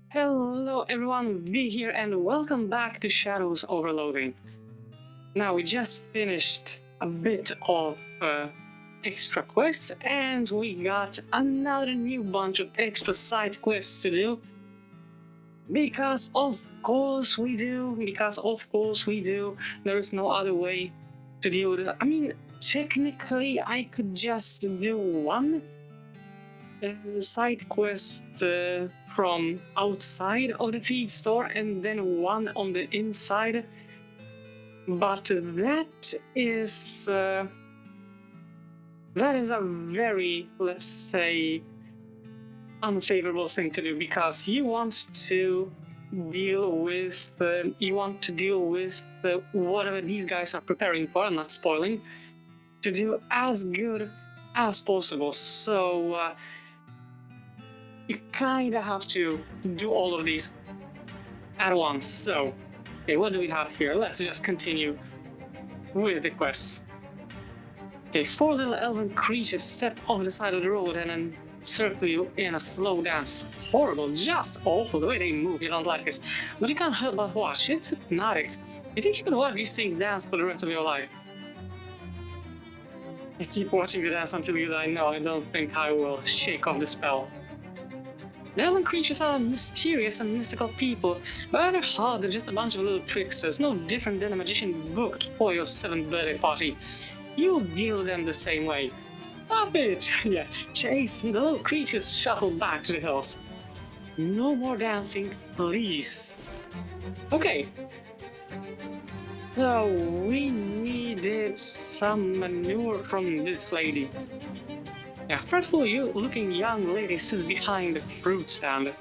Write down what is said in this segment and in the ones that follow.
Hello everyone, V here and welcome back to Shadows over Loathing. Now we just finished a bit of extra quests and we got another new bunch of extra side quests to do. Because of course we do, there is no other way to deal with this. I mean, technically I could just do one side quest from outside of the feed store and then one on the inside, but that is a very, let's say, unfavorable thing to do because you want to deal with whatever these guys are preparing for. I'm not spoiling, to do as good as possible. So you kind of have to do all of these at once. So, okay, what do we have here? Let's just continue with the quests. Okay, 4 little elven creatures step off the side of the road and then circle you in a slow dance. Horrible, just awful. The way they move, you don't like it. But you can't help but watch. It's hypnotic. You think you can watch these things dance for the rest of your life? I keep watching you dance until you die. No, I don't think I will shake off the spell. The elven creatures are mysterious and mystical people, but at their heart they're just a bunch of little tricksters, no different than a magician booked for your 7th birthday party. You'll deal with them the same way. Stop it! Yeah, Chase, the little creatures shuffle back to the hills. No more dancing, please. Okay. So, we needed some manure from this lady. A fretful-looking young lady stood behind the fruit stand.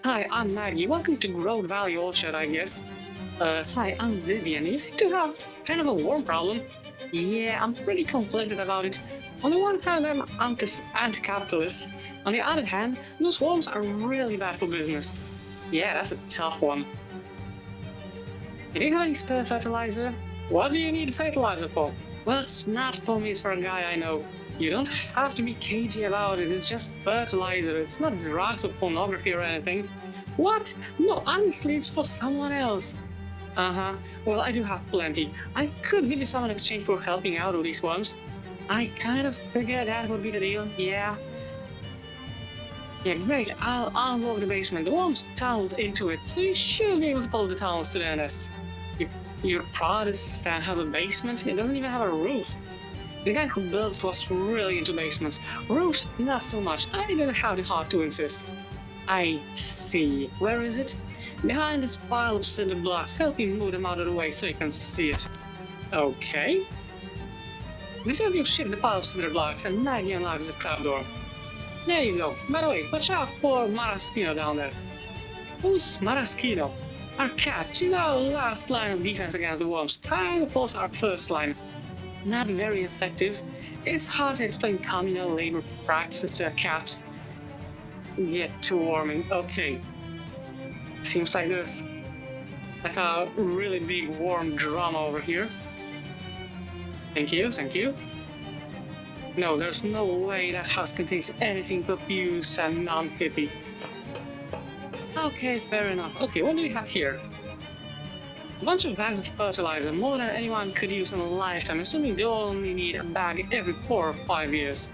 Hi, I'm Maggie. Welcome to Grove Valley Orchard, I guess. Hi, I'm Vivian. You seem to have kind of a worm problem. Yeah, I'm pretty conflicted about it. On the one hand, I'm anti-capitalist. On the other hand, those worms are really bad for business. Yeah, that's a tough one. Do you have any spare fertilizer? What do you need fertilizer for? Well, it's not for me, it's for a guy I know. You don't have to be cagey about it, it's just fertilizer, it's not drugs or pornography or anything. What? No, honestly, it's for someone else. Uh-huh, well, I do have plenty. I could give you some in exchange for helping out with these worms. I kind of figured that would be the deal, yeah. Yeah, great, I'll unlock the basement. The worms tunneled into it, so you should be able to follow the tunnels to their nest. Your Protestant has a basement? It doesn't even have a roof. The guy who built it was really into basements. Roofs, not so much. I didn't have the heart to insist. I see. Where is it? Behind this pile of cinder blocks. Help me move them out of the way so you can see it. Okay. Reserve your ship the pile of cinder blocks and Maggie unlocks the trapdoor. There you go. By the way, watch out for Maraschino down there. Who's Maraschino? Our cat. She's our last line of defense against the worms. Kind of also our first line. Not very effective. It's hard to explain communal labor practices to a cat. Get to warming. Okay. Seems like there's like a really big warm drama over here. Thank you, thank you. No, there's no way that house contains anything but abuse and non-hippie. Okay, fair enough. Okay, what do we have here? A bunch of bags of fertilizer, more than anyone could use in a lifetime, assuming they only need a bag every 4 or 5 years.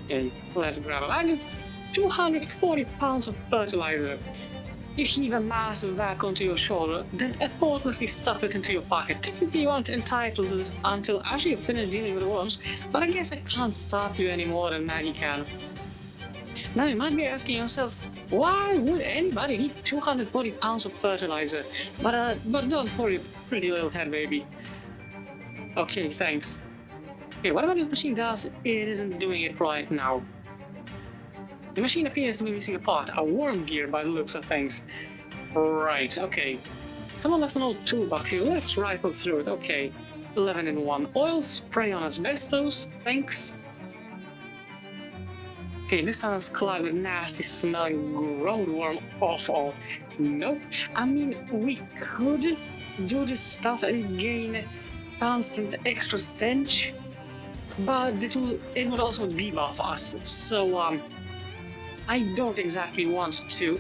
Okay, let's grab a bag. 240 pounds of fertilizer. You heave a massive bag onto your shoulder, then effortlessly stuff it into your pocket. Technically you aren't entitled to this until after you've finished dealing with the worms, but I guess I can't stop you any more than Maggie can. Now you might be asking yourself, why would anybody need 240 pounds of fertilizer? But don't worry, pretty little head baby. Okay, thanks. Okay, whatever this machine does, it isn't doing it right now. The machine appears to be missing a part, a worm gear by the looks of things. Right, okay. Someone left an old toolbox here, let's rifle through it, okay. 11 in 1. Oil spray on asbestos, thanks. Okay, this sounds clogged with nasty smelling roadworm awful. Nope. I mean, we could do this stuff and gain constant extra stench, but it would also debuff us. So I don't exactly want to.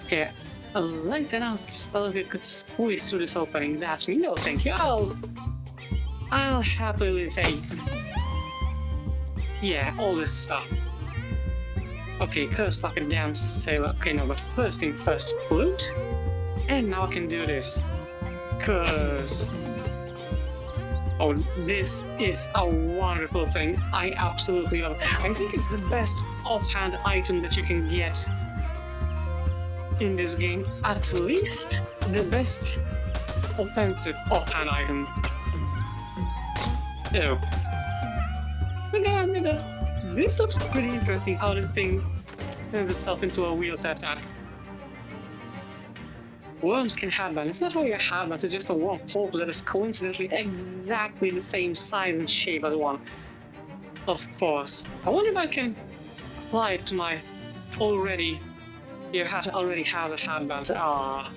Okay, a light announced spell could squeeze through this opening. That's me. No, thank you. I'll happily take. Yeah, all this stuff. Okay, curse like a damn sailor. Okay, no, but first thing first, flute. And now I can do this. Cause... oh, this is a wonderful thing. I absolutely love it. I think it's the best offhand item that you can get in this game. At least the best offensive offhand item. Oh. So yeah, I mean, this looks pretty interesting how the thing turns itself into a wheel to attack. Worms can headband. It's not really a headband, it's just a worm hole that is coincidentally exactly the same size and shape as one. Of course. I wonder if I can apply it to my already... your hat already has a headband. Ah.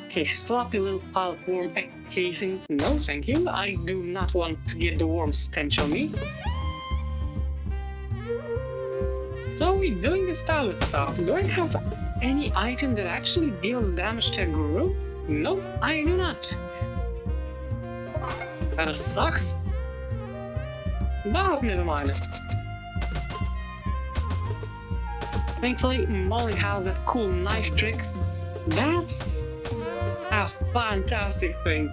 Okay, sloppy little pile of worm casing. No, thank you. I do not want to get the worm stench on me. So we're doing this tablet stuff. Do I have any item that actually deals damage to a group? Nope, I do not. That sucks. But never mind. Thankfully, Molly has that cool knife trick. That's a fantastic thing.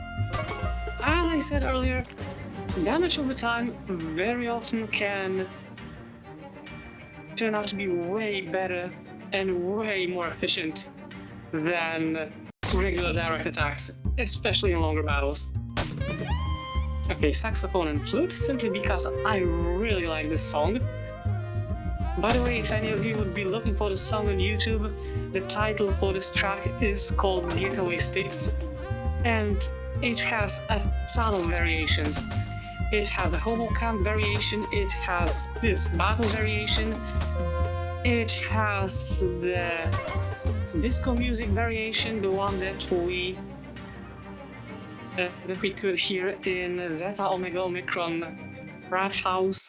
As I said earlier, damage over time very often can turn out to be way better and way more efficient than regular direct attacks, especially in longer battles. Okay, saxophone and flute, simply because I really like this song. By the way, if any of you would be looking for the song on YouTube, the title for this track is called Getaway Sticks, and it has a ton of variations. It has the hobo camp variation, it has this battle variation, it has the disco music variation, the one that we could hear in Zeta Omega Omicron Rat House.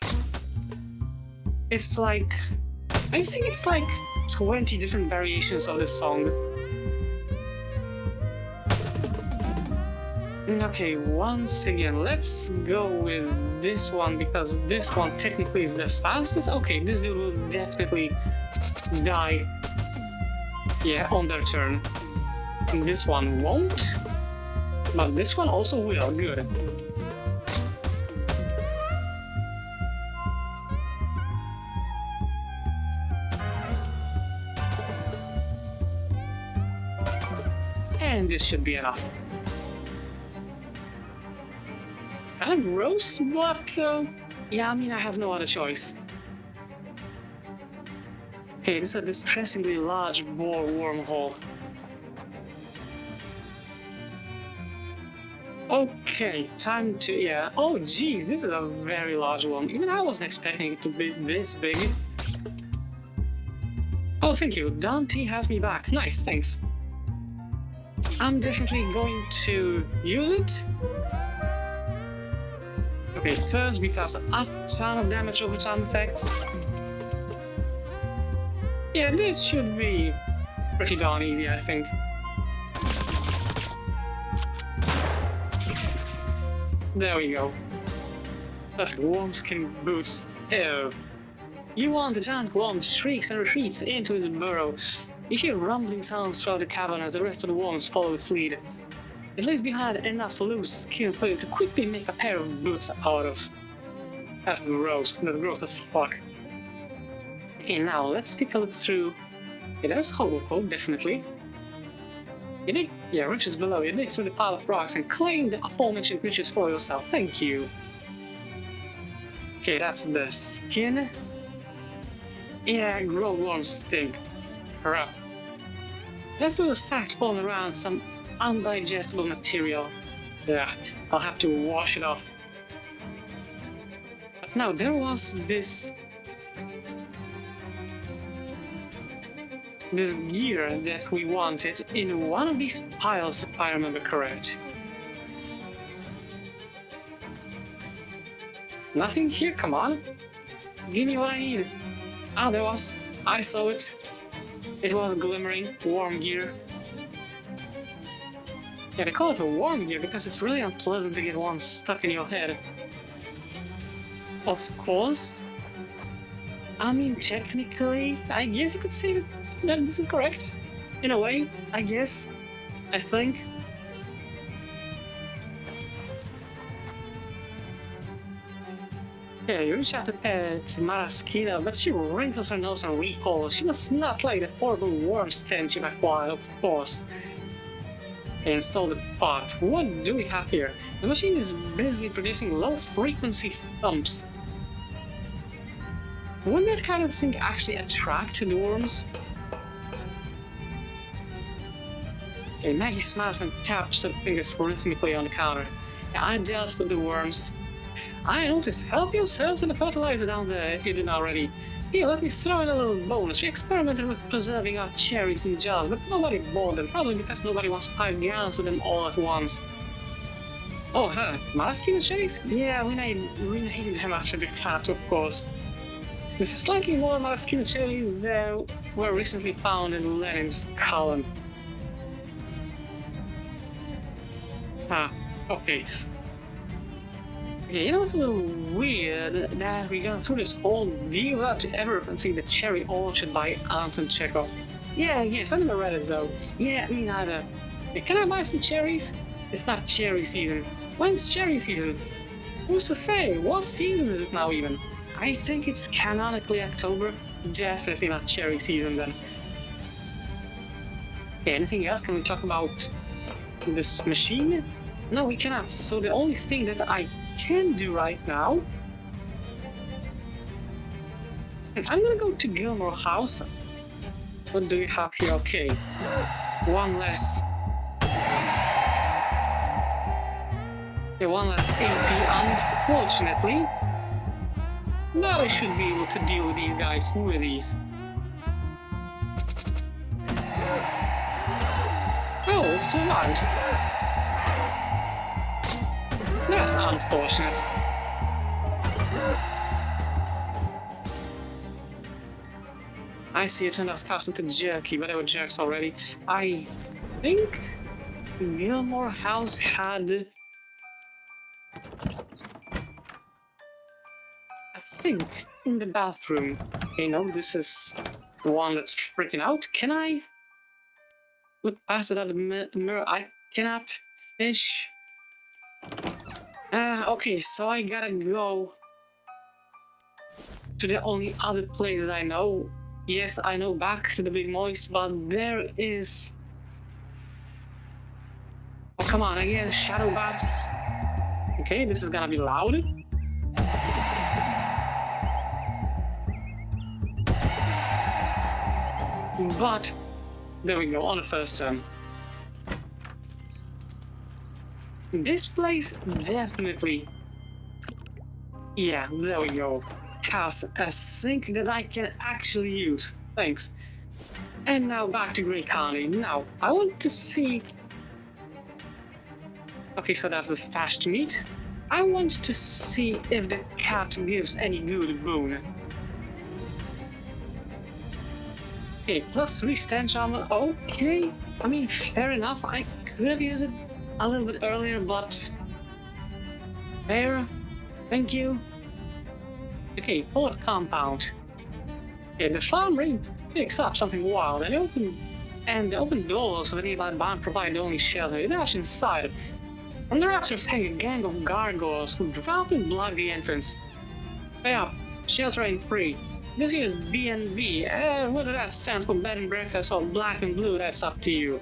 It's like, I think it's like 20 different variations of this song. Okay, once again, let's go with this one, because this one technically is the fastest. Okay, this dude will definitely die, yeah, on their turn. And this one won't, but this one also will. Good. And this should be enough. Kind of gross, but yeah, I mean, I have no other choice. Okay, this is a distressingly large bore wormhole. Okay, time to, yeah. Oh geez, this is a very large one. Even I wasn't expecting it to be this big. Oh, thank you. Dante has me back. Nice, thanks. I'm definitely going to use it. Okay, first because a ton of damage over time effects. Yeah, this should be pretty darn easy, I think. There we go. Perfect. Wormskin boots. Oh. You want the giant worm shrieks and retreats into its burrow. You hear rumbling sounds throughout the cavern as the rest of the worms follow its lead. It leaves behind enough loose skin for you to quickly make a pair of boots out of. That's gross. That's gross as fuck. Okay, now let's take a look through. Yeah, there's hobo code, definitely. You dig? Yeah, riches below. You dig through the pile of rocks and claim the aforementioned riches for yourself. Thank you. Okay, that's the skin. Yeah, grow worms stink. Crap. There's a little sack falling around some undigestible material. Yeah, I'll have to wash it off. But now, there was this gear that we wanted in one of these piles, if I remember correct. Nothing here, come on. Give me what I need. Ah, there was. I saw it. It was glimmering, warm gear. Yeah, they call it a warm gear because it's really unpleasant to get one stuck in your head. Of course. I mean, technically, I guess you could say that this is correct. In a way, I guess. I think. Yeah, you reach out to pet Maraskina, but she wrinkles her nose and recalls. She must not like the horrible worm stench you've acquired, of course. Install the pod. What do we have here? The machine is busy producing low-frequency thumps. Wouldn't that kind of thing actually attract the worms? Okay, Maggie smiles and taps her fingers rhythmically on the counter. Yeah, I dealt with the worms. I noticed. Help yourself to the fertilizer down there if you didn't already. Here, let me throw in a little bonus. We experimented with preserving our cherries in jars, but nobody bought them, probably because nobody wants 5 gallons of them all at once. Oh, Maraskina cherries? Yeah, we named them after the cat, of course. This is slightly more Maraskina cherries than were recently found in Lenin's column. Okay. Okay, you know, it's a little weird that we got through this whole deal without ever seeing the Cherry Orchard by Anton Chekhov. Yeah, yes, I never read it though. Yeah, me neither. Hey, can I buy some cherries? It's not cherry season. When's cherry season? Who's to say? What season is it now even? I think it's canonically October. Definitely not cherry season then. Okay, anything else? Can we talk about this machine? No, we cannot. So the only thing that I can do right now, I'm gonna go to Gilmore House. What do we have here? Okay, one less. Yeah, one less AP, unfortunately. But I should be able to deal with these guys with these. Oh, it's survived. That's unfortunate. I see it turned us cast into jerky, but they were jerks already. I think Gilmore House had... I think in the bathroom. Okay, no, this is the one that's freaking out. Can I look past it at the mirror? I cannot finish. Okay, so I gotta go to the only other place that I know. Yes, I know, back to the Big Moist, but there is... Oh, come on, again, Shadow Bats. Okay, this is gonna be loud. But, there we go, on the first turn. This place definitely, yeah, there we go, has a sink that I can actually use. Thanks. And now back to Grey County. Now, I want to see... Okay, so that's the stashed meat. I want to see if the cat gives any good boon. Okay, +3 stench armor, okay. I mean, fair enough, I could have used it a little bit earlier, but... Fair, thank you. Okay, Port Compound. Okay, the farm really picks up something wild, and the open doors of the nearby barn provide the only shelter. You dash inside. From the rafters hang a gang of gargoyles who drop and block the entrance. Pay up, shelter ain't free. This here is B&B, and whether that stands for bed and breakfast or black and blue, that's up to you.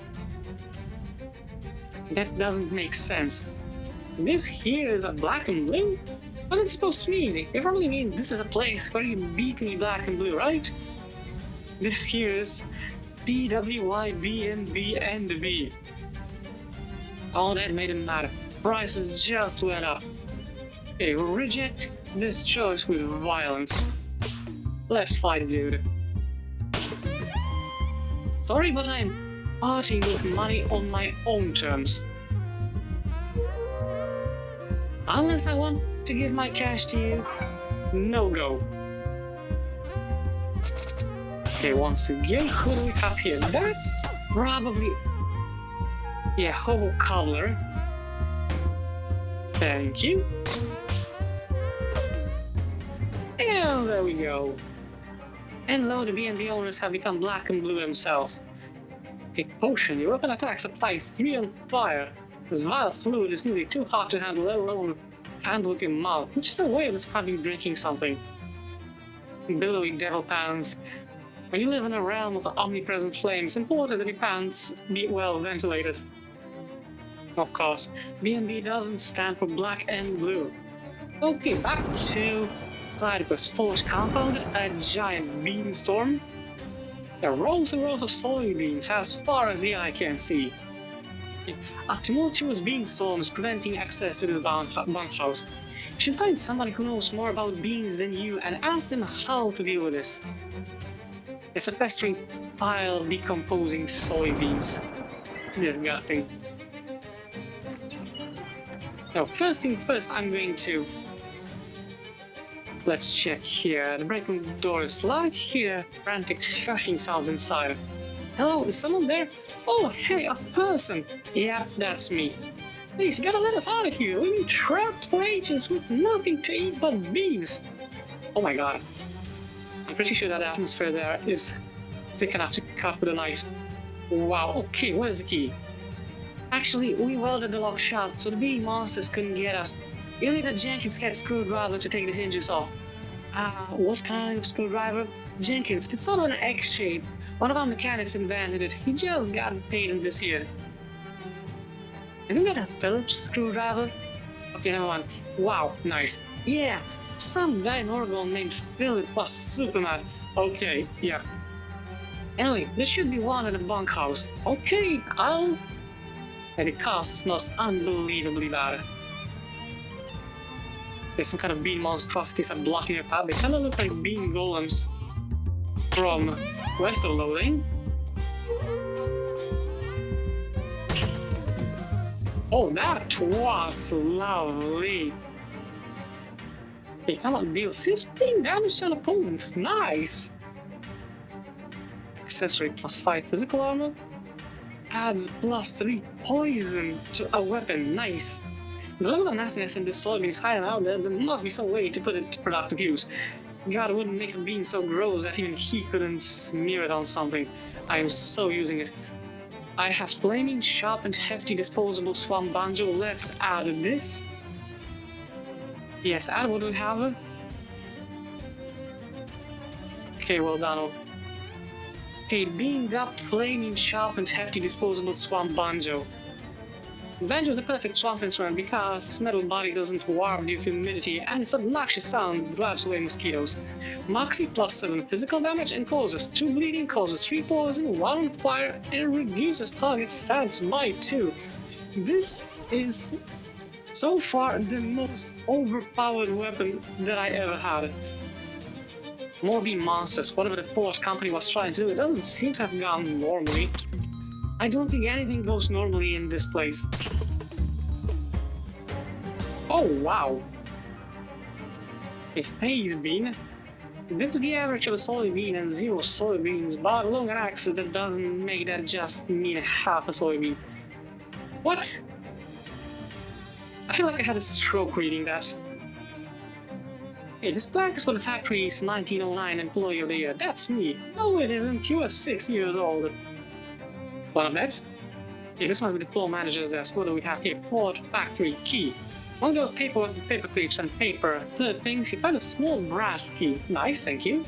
That doesn't make sense. This here is a black and blue? What's it supposed to mean? It probably means this is a place where you beat me black and blue, right? This here is BWYBNB and B. All that made it matter. Prices just went up. Okay, reject this choice with violence. Let's fight, dude. Sorry, but I'm parting with money on my own terms. Unless I want to give my cash to you? No go. Okay, once again, who do we have here? That's probably... yeah, Hobo Cobbler. Thank you. And there we go. And lo, the B&B owners have become black and blue themselves. A potion, your weapon attacks apply 3 on fire. This vile fluid is nearly too hot to handle, let alone handle with your mouth, which is a way of describing drinking something. Billowy devil pans. When you live in a realm of omnipresent flames, it's important that your pants be well ventilated. Of course, B&B doesn't stand for black and blue. Okay, back to side quest. Forge compound, a giant beanstorm. There are rows and rows of soybeans as far as the eye can see. A tumultuous beanstorm is preventing access to this bunkhouse. You should find somebody who knows more about beans than you and ask them how to deal with this. It's a festering pile of decomposing soybeans. Disgusting. Now, first thing first, I'm going to... let's check here. The break room door is locked. Here, frantic shushing sounds inside. Hello, is someone there? Oh, hey, a person! Yeah, that's me. Please, you gotta let us out of here. We've been trapped for ages with nothing to eat but beans. Oh my god. I'm pretty sure that atmosphere there is thick enough to cut with a knife. Wow, okay, where's the key? Actually, we welded the lock shut, so the bean monsters couldn't get us. You'll need a Jenkins head screwdriver to take the hinges off. What kind of screwdriver? Jenkins, it's sort of an X shape. One of our mechanics invented it. He just got paid in this year. Have you got a Phillips screwdriver? Okay, never mind. Wow, nice. Yeah, some guy in Oregon named Philip was super mad. Okay, yeah. Anyway, there should be one in the bunkhouse. Okay, I'll... and it cost smells unbelievably bad. There's some kind of bean monstrosities that are blocking your path. They kind of look like bean golems from west of Loathing. Oh, that was lovely. Okay, come on, deal 15 damage to an opponent. Nice. Accessory plus 5 physical armor. Adds plus 3 poison to a weapon. Nice. The level of nastiness in this soybean is high enough that there must be some way to put it to productive use. God wouldn't make a bean so gross that even he couldn't smear it on something. I am so using it. I have flaming, sharp and hefty disposable swamp banjo. Let's add this. Yes, add what do we have? Okay, well done. Okay, beamed up, flaming, sharp and hefty disposable swamp banjo. Banjo is the perfect swamp instrument because its metal body doesn't warp due to humidity and its obnoxious sound drives away mosquitoes. Moxie plus 7 physical damage and causes 2 bleeding, causes 3 poison, 1 on fire, and reduces target stats by 2. This is so far the most overpowered weapon that I ever had. More bean monsters, whatever the Forge company was trying to do, it doesn't seem to have gone normally. I don't think anything goes normally in this place. Oh wow! A phase bean. This is the average of a soybean and 0 soybeans, but along an axis that doesn't make that just mean half a soybean. What? I feel like I had a stroke reading that. Hey, this plaque is for the factory's 1909 Employee of the Year. That's me. No, it isn't. You are 6 years old. One of that. Okay, this must be the floor manager's desk. What do we have here? Forge factory key. One of those paperwork with paper clips and paper. Third things, you find a small brass key. Nice, thank you.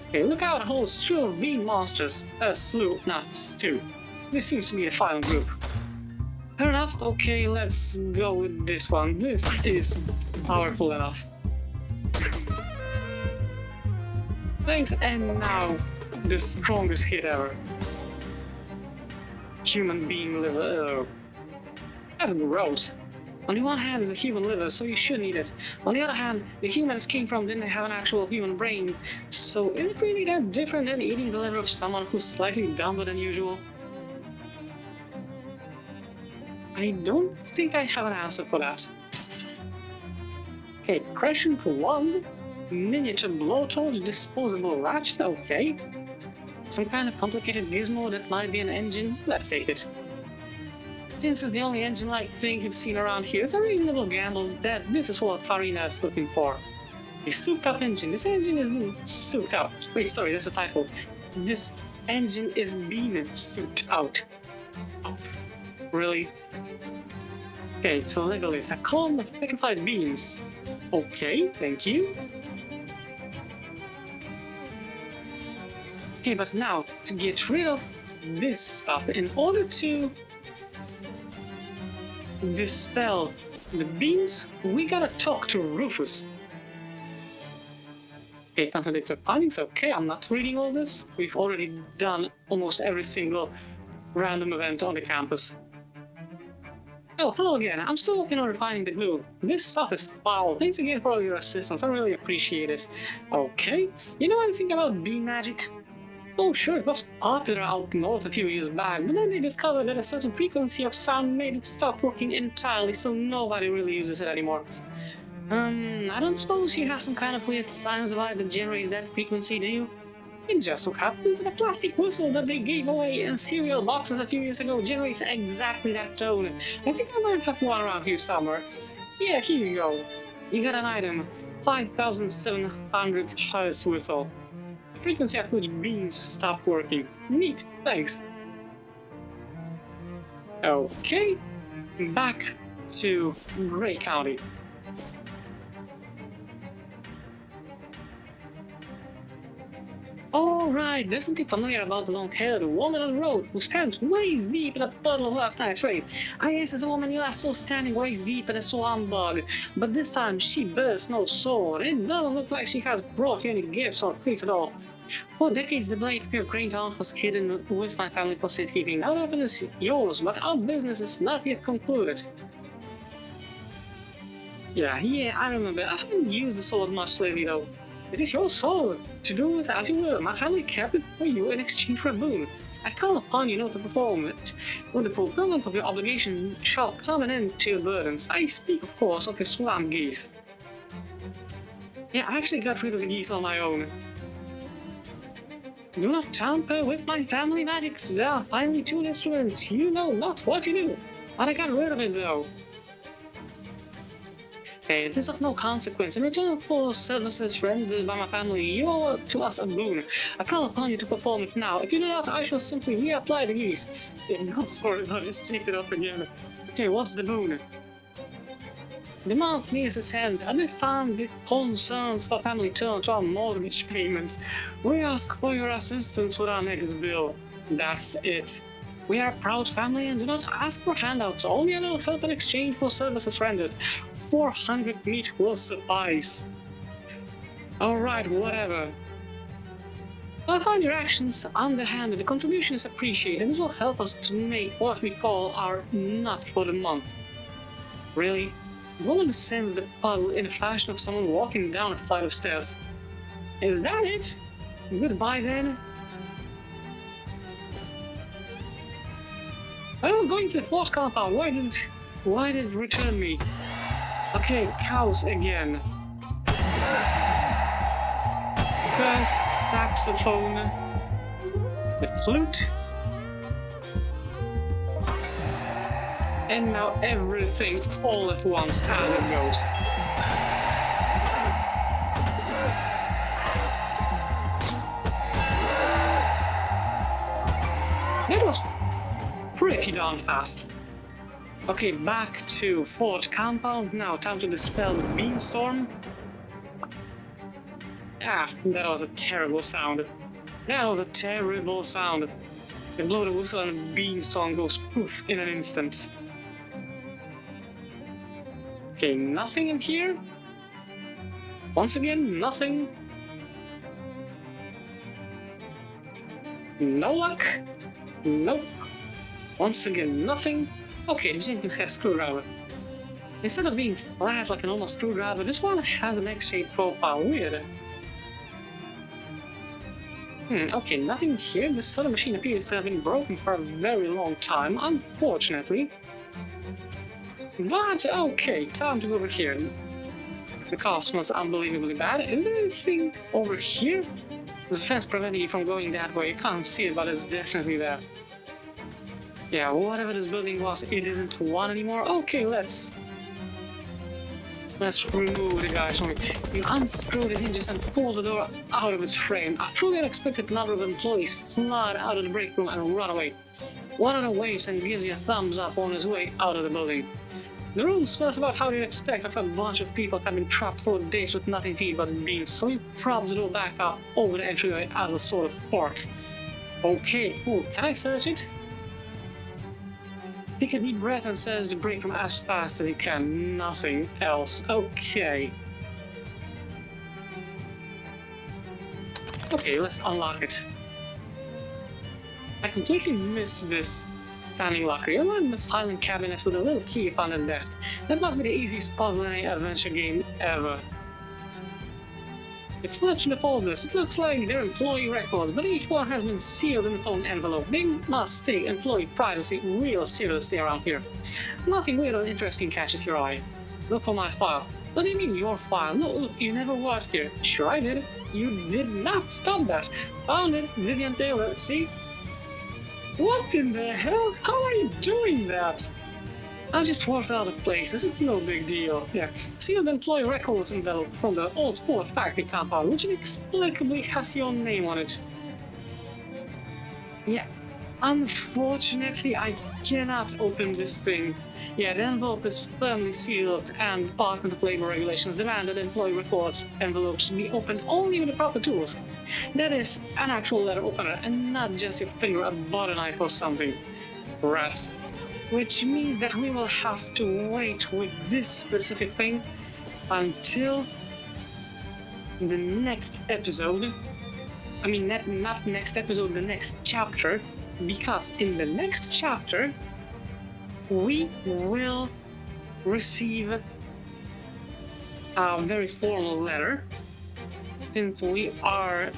Okay, look out, a whole slew of bean monsters. A slew, not stew. This seems to be the final group. Fair enough. Okay, let's go with this one. This is powerful enough. Thanks, and now the strongest hit ever. Human being liver. That's gross. On the one hand, it's a human liver, so you shouldn't eat it. On the other hand, the human it came from didn't have an actual human brain, so is it really that different than eating the liver of someone who's slightly dumber than usual? I don't think I have an answer for that. Okay, crescent wand, miniature blowtorch, disposable ratchet, okay. Some kind of complicated gizmo that might be an engine, let's take it. Since it's the only engine-like thing you've seen around here, it's a reasonable gamble that this is what Farina is looking for. A souped-up engine. This engine isn't souped up. Wait, sorry, that's a typo. This engine is being souped out. Oh, really? Okay, so legolas, a column of petrified beans. Okay, thank you. Okay, but now, to get rid of this stuff, in order to dispel the beans, we gotta talk to Rufus. Okay, contradictory findings, okay, I'm not reading all this. We've already done almost every single random event on the campus. Oh, hello again. I'm still working on refining the glue. This stuff is foul. Thanks again for all your assistance. I really appreciate it. Okay. You know anything about bee magic? Oh, sure, it was popular out north a few years back, but then they discovered that a certain frequency of sound made it stop working entirely, so nobody really uses it anymore. I don't suppose you have some kind of weird science device that generates that frequency, do you? It just so happens that a plastic whistle that they gave away in cereal boxes a few years ago generates exactly that tone. I think I might have one around here somewhere. Yeah, here you go. You got an item. 5700 Hz whistle. The frequency at which beans stop working. Neat, thanks. Okay, back to Gray County. Alright, there's something familiar about the long-haired woman on the road who stands waist deep in a puddle of last night's rain. I guess it's the woman you last saw standing waist deep in a swamp bog, but this time she bears no sword. It doesn't look like she has brought you any gifts or treats at all. For decades, the blade of your grain town was hidden with my family for safekeeping. Now that is yours, but our business is not yet concluded. Yeah, I remember. I haven't used the sword much lately though. It is your sword. To do with as you will. My family kept it for you in exchange for a boon. I call upon you now to perform it. When the fulfillment of your obligation shall come an end to your burdens. I speak, of course, of your swamp geese. Yeah, I actually got rid of the geese on my own. Do not tamper with my family magics. They are finely tuned instruments. You know not what you do. But I got rid of it though. Okay, it is of no consequence. In return for services rendered by my family, you owe to us a boon. I call upon you to perform it now. If you do not, I shall simply reapply the geese. Go for it, I'll just take it up again. Okay, what's the boon? The month nears its end. At this time, the concerns of our family turn to our mortgage payments. We ask for your assistance with our next bill. That's it. We are a proud family and do not ask for handouts, only a little help in exchange for services rendered. 400 meat will suffice. Alright, whatever. I find your actions underhanded. The contribution is appreciated. This will help us to make what we call our nut for the month. Really? The woman descends the puddle in the fashion of someone walking down a flight of stairs. Is that it? Goodbye then. I was going to the fourth compound. Why did it return me? Okay, cows again. Bass, saxophone, the flute, and now everything all at once as it goes. That was pretty darn fast. Okay, back to Fort Compound. Now time to dispel the beanstorm. Ah, that was a terrible sound. That was a terrible sound. You blow the whistle and the beanstorm goes poof in an instant. Okay, nothing in here. Once again, nothing. No luck. Nope. Once again, nothing. Okay, Jenkins has a screwdriver. Instead of being flat like a normal screwdriver, this one has an X-shaped profile. Weird. Okay, nothing here. This soda machine appears to have been broken for a very long time, unfortunately. But, okay, time to go over here. The cost was unbelievably bad. Is there anything over here? There's a fence preventing you from going that way. You can't see it, but it's definitely there. Yeah, whatever this building was, it isn't one anymore. Okay, let's remove the guys from it. You unscrew the hinges and pull the door out of its frame. A truly unexpected number of employees flood out of the break room and run away. One of them waves and gives you a thumbs up on his way out of the building. The room smells about how you'd expect if a bunch of people have been trapped for days with nothing to eat but beans, so you prop the door back up over the entryway as a sort of pork. Okay, cool. Can I search it? Take a deep breath and search the break room as fast as you can. Nothing else. Okay. Okay, let's unlock it. I completely missed this standing locker. You're in the filing cabinet with a little key on the desk. That must be the easiest puzzle in any adventure game ever. You flip through the folders. It looks like they're employee records, but each one has been sealed in its own envelope. They must take employee privacy real seriously around here. Nothing weird or interesting catches your eye. Look for my file. What do you mean your file? No, look, you never worked here. Sure I did. You did not stop that. Found it, Vivian Taylor, see? What in the hell? How are you doing that? I just walked out of places, it's no big deal. Yeah, sealed employee records envelope from the old Ford factory compound, which inexplicably has your name on it. Yeah, unfortunately I cannot open this thing. Yeah, the envelope is firmly sealed and Department of Labor regulations demand that employee records envelopes be opened only with the proper tools. That is, an actual letter opener and not just your finger a butter knife or something. Rats. Which means that we will have to wait with this specific thing until the next episode. I mean, not next episode, the next chapter, because in the next chapter we will receive a very formal letter, since we are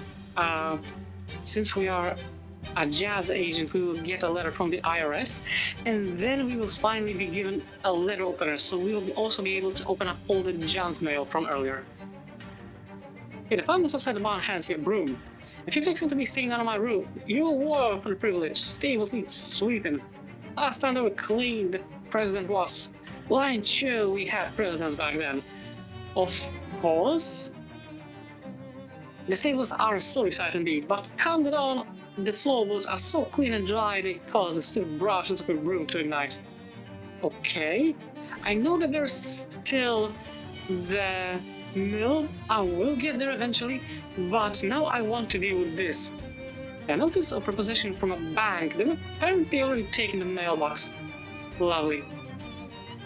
a jazz agent. We will get a letter from the IRS, and then we will finally be given a letter opener, so we will also be able to open up all the junk mail from earlier. Okay, the farmers outside the barn hands you a broom. If you're fixing to be staying out of my roof, you're worth the privilege. Stables need sweeping. Last time they were clean, the president was. Well, I ain't sure we had presidents back then. Of course. The stables are so exciting indeed, but calm down. The floorboards are so clean and dry they cause the still brushes of a broom to ignite. Okay, I know that there's still the mill. I will get there eventually, but now I want to deal with this. I noticed a proposition from a bank. They've apparently already taken the mailbox. Lovely.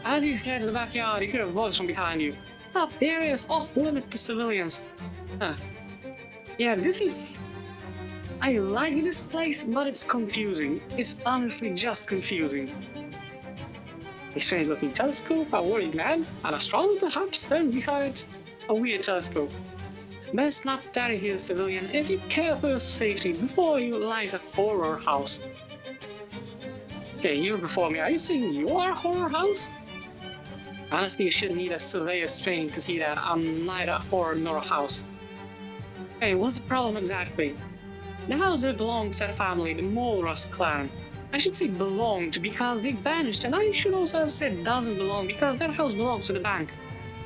As you head to the backyard, you hear a voice from behind you. Stop, the area is off limit to civilians. Huh. Yeah, this is... I like this place, but it's confusing. It's honestly just confusing. A strange looking telescope, a worried man, an astronomer perhaps, and behind a weird telescope. Best not tarry here, civilian. If you care for your safety, before you lies a horror house. Okay, you're before me. Are you saying you are a horror house? Honestly, you shouldn't need a surveyor's training to see that I'm neither a horror nor a house. Hey, what's the problem exactly? The house that belongs to the family, the Mulross clan. I should say belonged because they vanished, and I should also have said doesn't belong because that house belongs to the bank.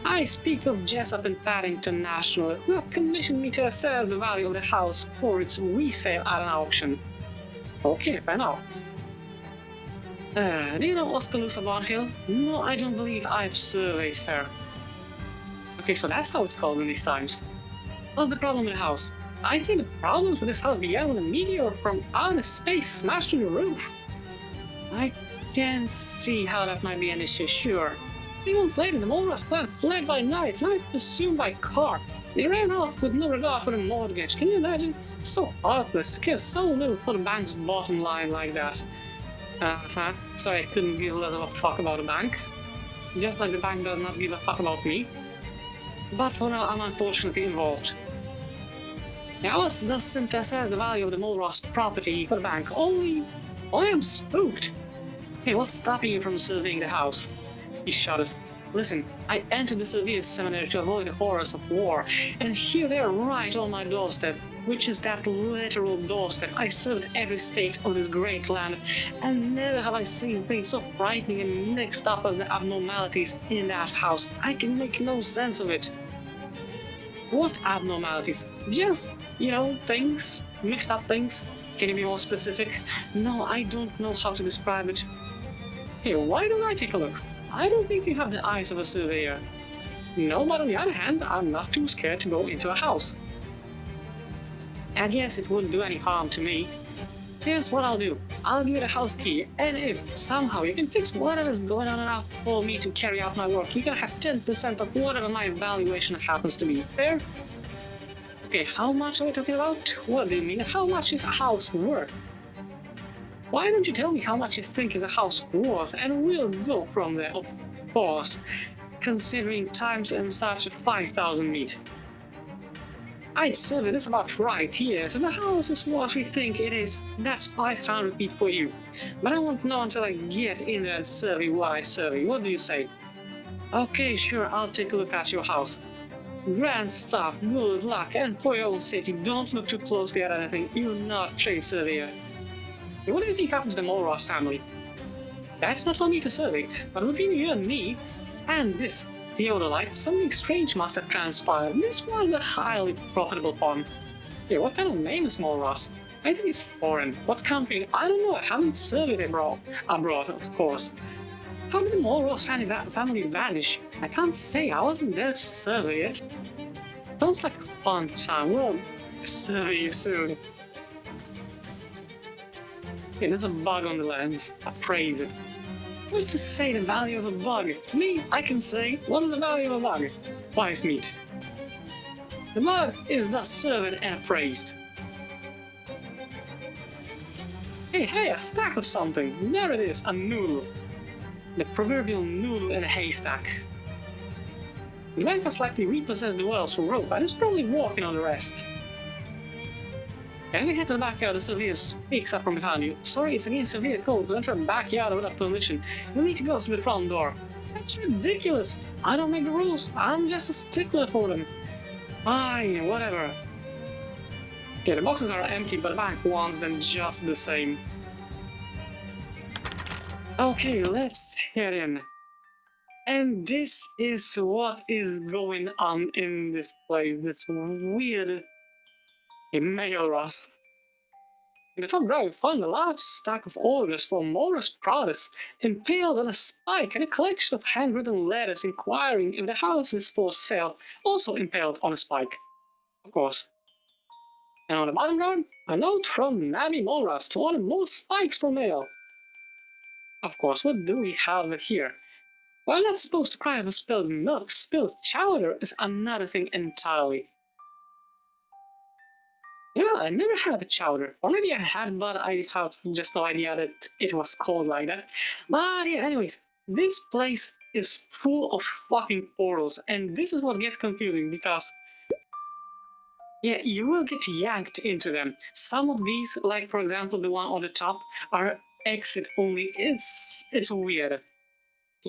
I speak of Jessup and Paddington National, who have commissioned me to assess the value of the house for its resale at an auction. Okay, fair enough. Do you know Oskaloosa Barnhill? No, I don't believe I've surveyed her. Okay, so that's how it's called in these times. What's the problem with the house? I'd say the problems with this house began when a meteor from outer space smashed through the roof. I can see how that might be an issue, sure. 3 months later, the Mulross clan fled by night, and I presume by car. They ran off with no regard for the mortgage. Can you imagine? So heartless to care so little for the bank's bottom line like that. Sorry I couldn't give less of a fuck about the bank. Just like the bank does not give a fuck about me. But for now, I'm unfortunately involved. I was thus sent to assess the value of the Mulross property for the bank, only I am spooked. Hey, what's stopping you from surveying the house? He shudders. Listen, I entered the Soviet seminary to avoid the horrors of war, and here they are right on my doorstep, which is that literal doorstep. I served every state of this great land, and never have I seen things so frightening and mixed up as the abnormalities in that house. I can make no sense of it. What abnormalities? Just, things, mixed up things. Can you be more specific? No, I don't know how to describe it. Here, why don't I take a look? I don't think you have the eyes of a surveyor. No, but on the other hand, I'm not too scared to go into a house. I guess it wouldn't do any harm to me. Here's what I'll do. I'll give you the house key, and if somehow you can fix whatever's going on enough for me to carry out my work, you can have 10% of whatever my valuation happens to be. Fair? Okay, how much are we talking about? What do you mean? How much is a house worth? Why don't you tell me how much you think is a house worth, and we'll go from there, of course, considering times and such 5,000 meat. I'd say that it's about right, yes, and the house is what we think it is. That's 500 feet for you. But I won't know until I get in there and survey what I survey. What do you say? Okay, sure, I'll take a look at your house. Grand stuff, good luck, and for your own safety, don't look too closely at anything. You're not a trained surveyor. What do you think happened to the Mulross family? That's not for me to survey, but between you and me, and this theodolite, something strange must have transpired. This was a highly profitable pawn. Hey, what kind of name is Mulross? I think it's foreign. What country? I don't know, I haven't surveyed abroad, of course. How did the Mulross family vanish? I can't say, I wasn't there to survey it. Sounds like a fun time. Well, survey you soon. Okay, there's a bug on the lens. Appraise it. What's to say the value of a bug? Me, I can say, what is the value of a bug? 5 meat. The bug is thus surveyed and appraised. Hey, a stack of something. There it is, a noodle. The proverbial noodle in a haystack. The man has likely repossessed the wells for rope and is probably walking on the rest. As you head to the backyard, the surveyor speaks up from behind you. Sorry, it's against severe code to enter a backyard without permission. You'll need to go through the front door. That's ridiculous. I don't make the rules. I'm just a stickler for them. Fine, whatever. Okay, the boxes are empty, but the bank wants them just the same. Okay, let's head in. And this is what is going on in this place. This weird mail rush. In the top drawer, you find a large stack of orders for Morris Products, impaled on a spike, and a collection of handwritten letters inquiring if the house is for sale, also impaled on a spike. Of course. And on the bottom drawer, a note from Nabby Morris to order more spikes for mail. Of course, what do we have here? Well, not supposed to cry over spilled milk. Spilled chowder is another thing entirely. I never had a chowder. Or maybe I had, but I have just no idea that it was called like that. But yeah, anyways, this place is full of fucking portals, and this is what gets confusing because yeah, you will get yanked into them. Some of these, like for example the one on the top, are exit only. It's weird.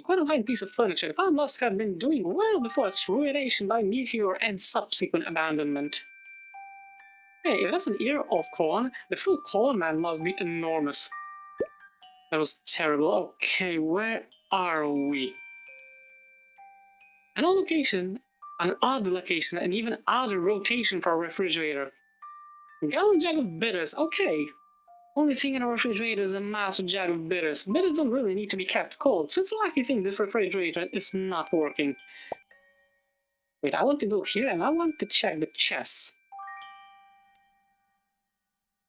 Quite a fine piece of furniture. That must have been doing well before its ruination by meteor and subsequent abandonment. Hey, if that's an ear of corn, the full corn man must be enormous. That was terrible. Okay, where are we? An odd location, and even odder rotation for a refrigerator. Gallon jug of bitters, okay. Only thing in a refrigerator is a massive jug of bitters. Bitters don't really need to be kept cold, so it's likely think this refrigerator is not working. Wait, I want to go here and I want to check the chest.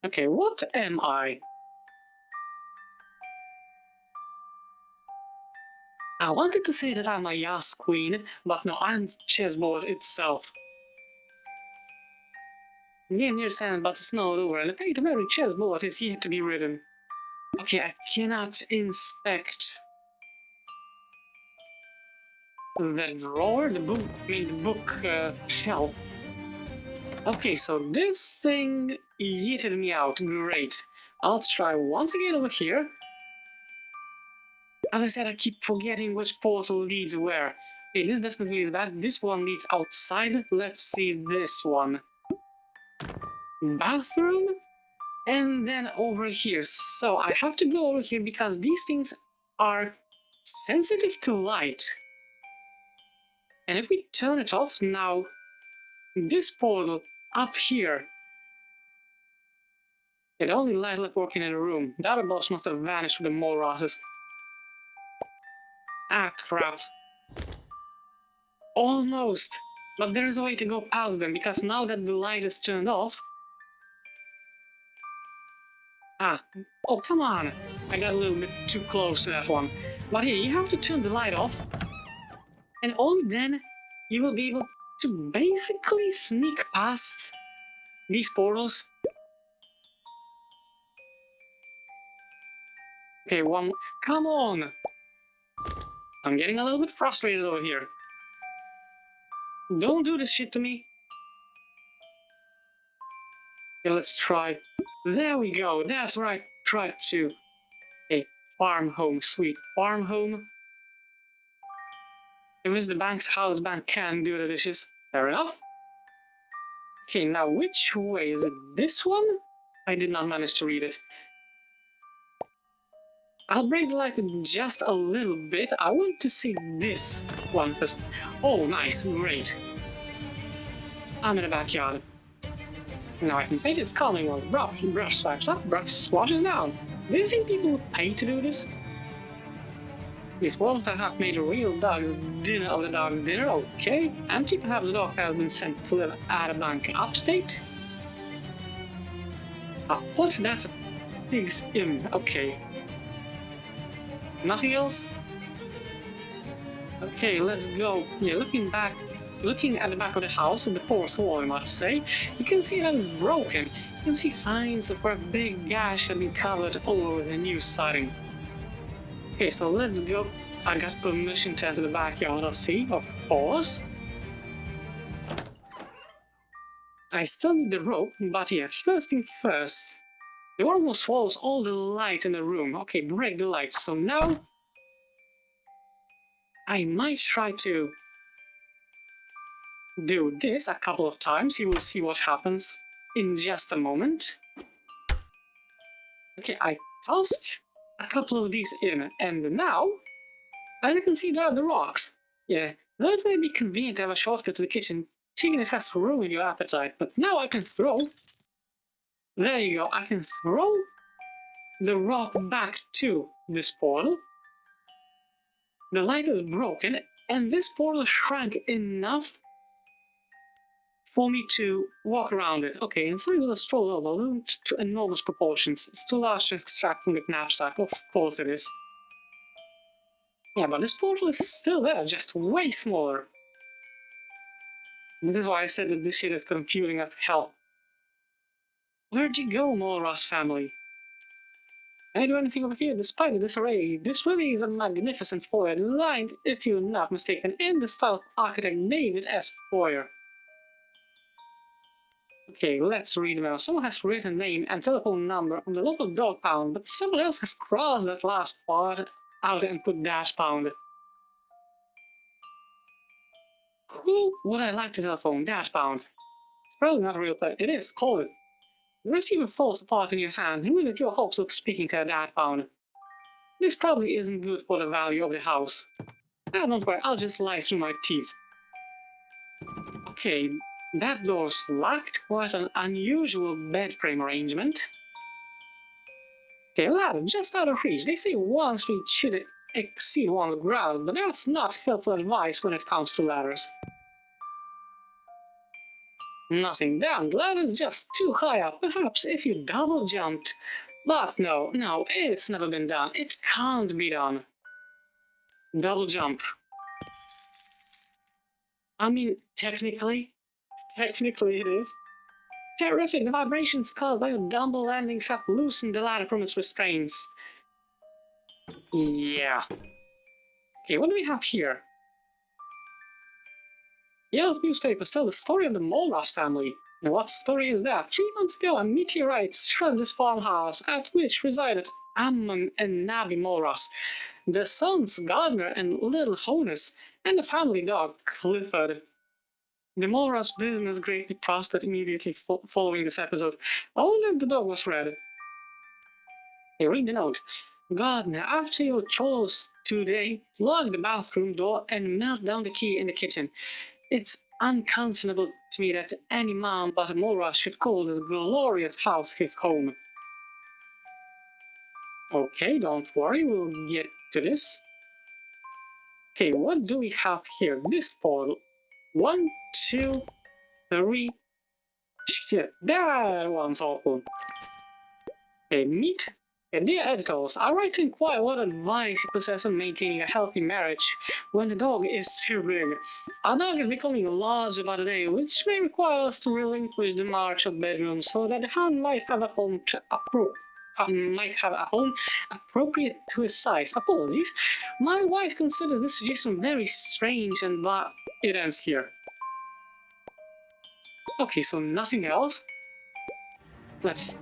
Okay, what am I? I wanted to say that I'm a Yas Queen, but no, I'm chessboard itself. Game near sand, but snowed over, and the paint very chessboard is yet to be written. Okay, I cannot inspect the drawer, the book shelf. Okay, so this thing yeeted me out. Great. I'll try once again over here. As I said, I keep forgetting which portal leads where. Okay, this definitely is that. This one leads outside. Let's see this one. Bathroom? And then over here. So I have to go over here because these things are sensitive to light. And if we turn it off now, this portal up here, it only light like working in a room. The other boss must have vanished with the mole rosses. Ah, crap. Almost. But there is a way to go past them because now that the light is turned off. Ah, oh, come on. I got a little bit too close to that one. But here, you have to turn the light off. And only then you will be able to basically sneak past these portals. Okay, one. Come on! I'm getting a little bit frustrated over here. Don't do this shit to me. Okay, let's try. There we go. That's where I tried to. Okay, farm home, sweet farm home. If it's the bank's house, the bank can do the dishes. Fair enough. Okay, now which way? Is it this one? I did not manage to read it. I'll break the light just a little bit. I want to see this one first. Oh, nice, great. I'm in the backyard. Now I can paint it calming while brush swipes up, brush washes down. Do you think people would pay to do this? These walls have made a real dog dinner of the dog dinner, okay. And people have the dog has been sent to live at a bank upstate. What? That's a pig's inn, okay. Nothing else? Okay, let's go. Yeah, looking at the back of the house, the fourth wall, I must say, you can see that it's broken. You can see signs of where a big gash had been covered all over the new siding. Okay, so let's go. I got permission to enter the backyard, I'll see, of course. I still need the rope, but yeah, first thing first. It almost swallows all the light in the room. Okay, break the lights. So now I might try to do this a couple of times. You will see what happens in just a moment. Okay, I tossed a couple of these in, and now, as you can see, there are the rocks. Yeah, that may be convenient to have a shortcut to the kitchen. Chicken it has ruined your appetite, but now I can throw. There you go, I can throw the rock back to this portal. The light is broken, and this portal shrank enough for me to walk around it. Okay, inside was a stroller ballooned to enormous proportions. It's too large to extract from the knapsack, of course it is. Yeah, but this portal is still there, just way smaller. This is why I said that this shit is confusing as hell. Where'd you go, Molras family? Can I do anything over here? Despite the disarray, this really is a magnificent foyer, designed, if you're not mistaken, in the style of architect David S. Foyer. Okay, let's read them out. Someone has written name and telephone number on the local dog pound, but someone else has crossed that last part out and put dash pound. Who would I like to telephone? Dash pound. It's probably not a real place. It is, call it. The receiver falls apart in your hand, and with your hopes of speaking to a dash pound. This probably isn't good for the value of the house. Ah, don't worry, I'll just lie through my teeth. Okay, that door's locked. Quite an unusual bed frame arrangement. Okay, ladder, just out of reach. They say one street should exceed one's grasp, but that's not helpful advice when it comes to ladders. Nothing down, the ladder's just too high up. Perhaps if you double jumped. But no, it's never been done. It can't be done. Double jump. I mean, technically it is. Terrific, the vibrations caused by your double landings have loosened the ladder from its restraints. Yeah. Okay, what do we have here? Yellow newspapers tell the story of the Molras family. And what story is that? 3 months ago, a meteorite struck this farmhouse, at which resided Ammon and Navi Moras, the sons Gardner and Little Honus, and the family dog Clifford. The Moras' business greatly prospered immediately following this episode. Only if the dog was red. Hey, read the note. Gardner, after your chores today, lock the bathroom door and melt down the key in the kitchen. It's unconscionable to me that any mom but a Mora should call this glorious house his home. Okay, don't worry, we'll get to this. Okay, what do we have here? This portal. 1, 2, 3. Shit, that one's open. Okay, meet. Dear editors, I write to inquire what advice you possess on maintaining a healthy marriage when the dog is too big. Our dog is becoming larger by the day, which may require us to relinquish the march of bedrooms so that the hound might have a home appropriate to his size. Apologies. My wife considers this suggestion very strange, and it ends here. Okay, so nothing else. Let's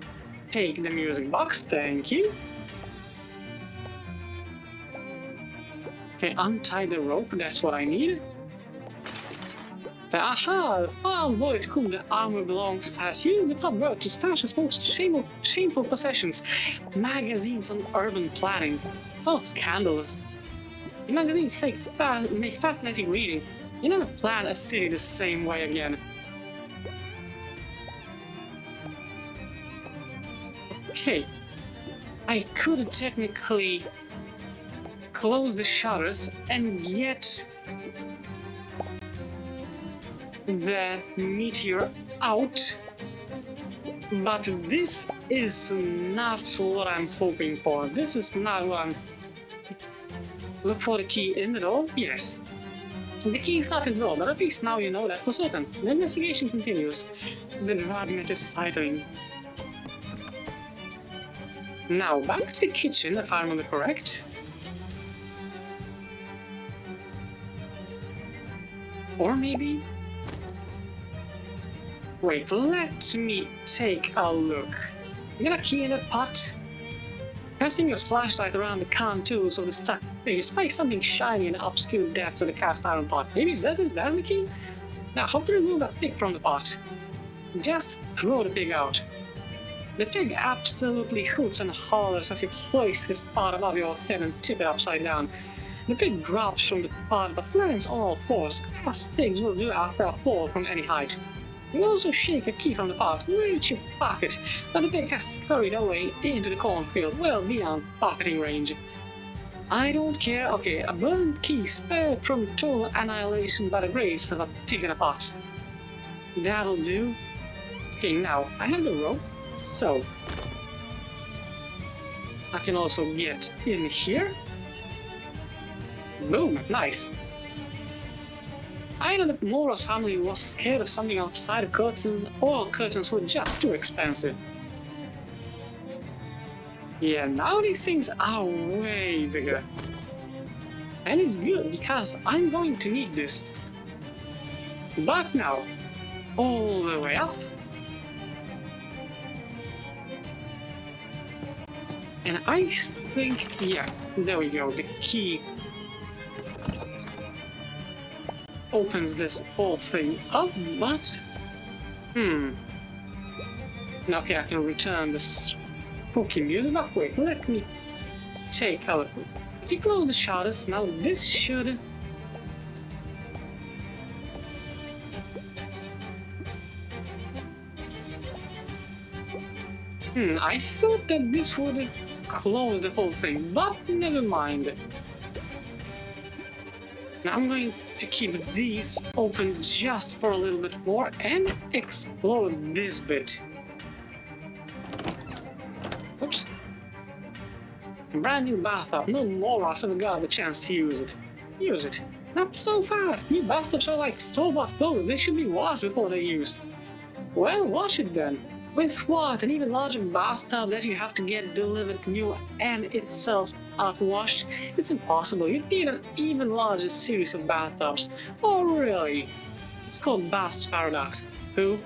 take the music box, thank you. Okay, untie the rope, that's what I need. Aha! The farm boy to whom the armor belongs has used the top rope to stash his most shameful possessions. Magazines on urban planning. How scandalous. The magazines make fascinating reading. You never plan a city the same way again. Okay, I could technically close the shutters and get the meteor out, but this is not what I'm hoping for. This is not what I'm... Look for the key in the door? Yes. The key is not in the door, but at least now you know that for certain. The investigation continues. The dragnet is sidling. Now, back to the kitchen, if I remember correct. Or maybe... Wait, let me take a look. You got a key in the pot? Casting your flashlight around the contours of the stuck pig, you spy something shiny in the obscure depths of the cast iron pot. Maybe that's the key? Now, how to remove that pig from the pot? Just throw the pig out. The pig absolutely hoots and hollers as you place his pot above your head and tip it upside down. The pig drops from the pot but lands on all fours, as pigs will do after a fall from any height. You also shake a key from the pot, reach your pocket, but the pig has scurried away into the cornfield, well beyond pocketing range. I don't care. Okay, a burned key spared from total annihilation by the grace of a pig in a pot. That'll do. Okay, now, I have the rope. So, I can also get in here. Boom, nice. I know that Mora's family was scared of something outside the curtains, or curtains were just too expensive. Yeah, now these things are way bigger. And it's good because I'm going to need this. But now, all the way up. And I think, yeah, there we go, the key opens this whole thing up, but... Okay, I can return this spooky music, but wait, let me take a look. If you close the shutters, now this should... I thought that this would close the whole thing, but never mind. Now I'm going to keep these open just for a little bit more and explore this bit. Oops. Brand new bathtub. No more I ever got the chance to use it. Use it. Not so fast. New bathtubs are like store-bought clothes. They should be washed before they're used. Well, wash it then. With what? An even larger bathtub that you have to get delivered new and itself washed? It's impossible. You'd need an even larger series of bathtubs. Oh really? It's called Bath's Paradox. Who?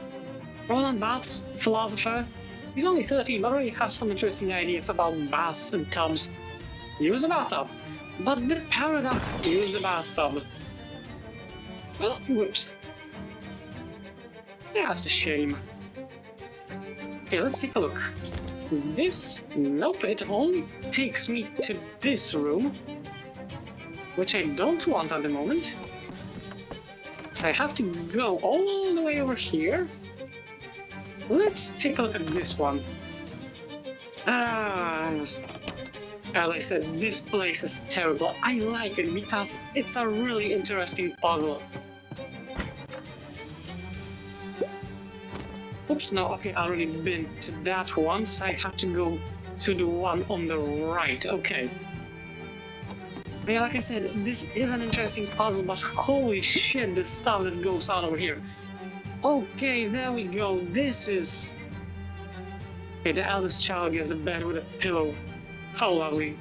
Roland Barthes? Philosopher? He's only 13, but already has some interesting ideas about baths and tubs. Use a bathtub. But the paradox, use the bathtub. Well, whoops. Yeah, that's a shame. Okay, let's take a look. This? Nope, it only takes me to this room, which I don't want at the moment. So I have to go all the way over here. Let's take a look at this one. As I said, this place is terrible. I like it because it's a really interesting puzzle. Oops, no, okay, I already been to that one, so I have to go to the one on the right, okay. Yeah, like I said, this is an interesting puzzle, but holy shit, the stuff that goes on over here. Okay, there we go, this is... Okay, the eldest child gets the bed with a pillow. How lovely.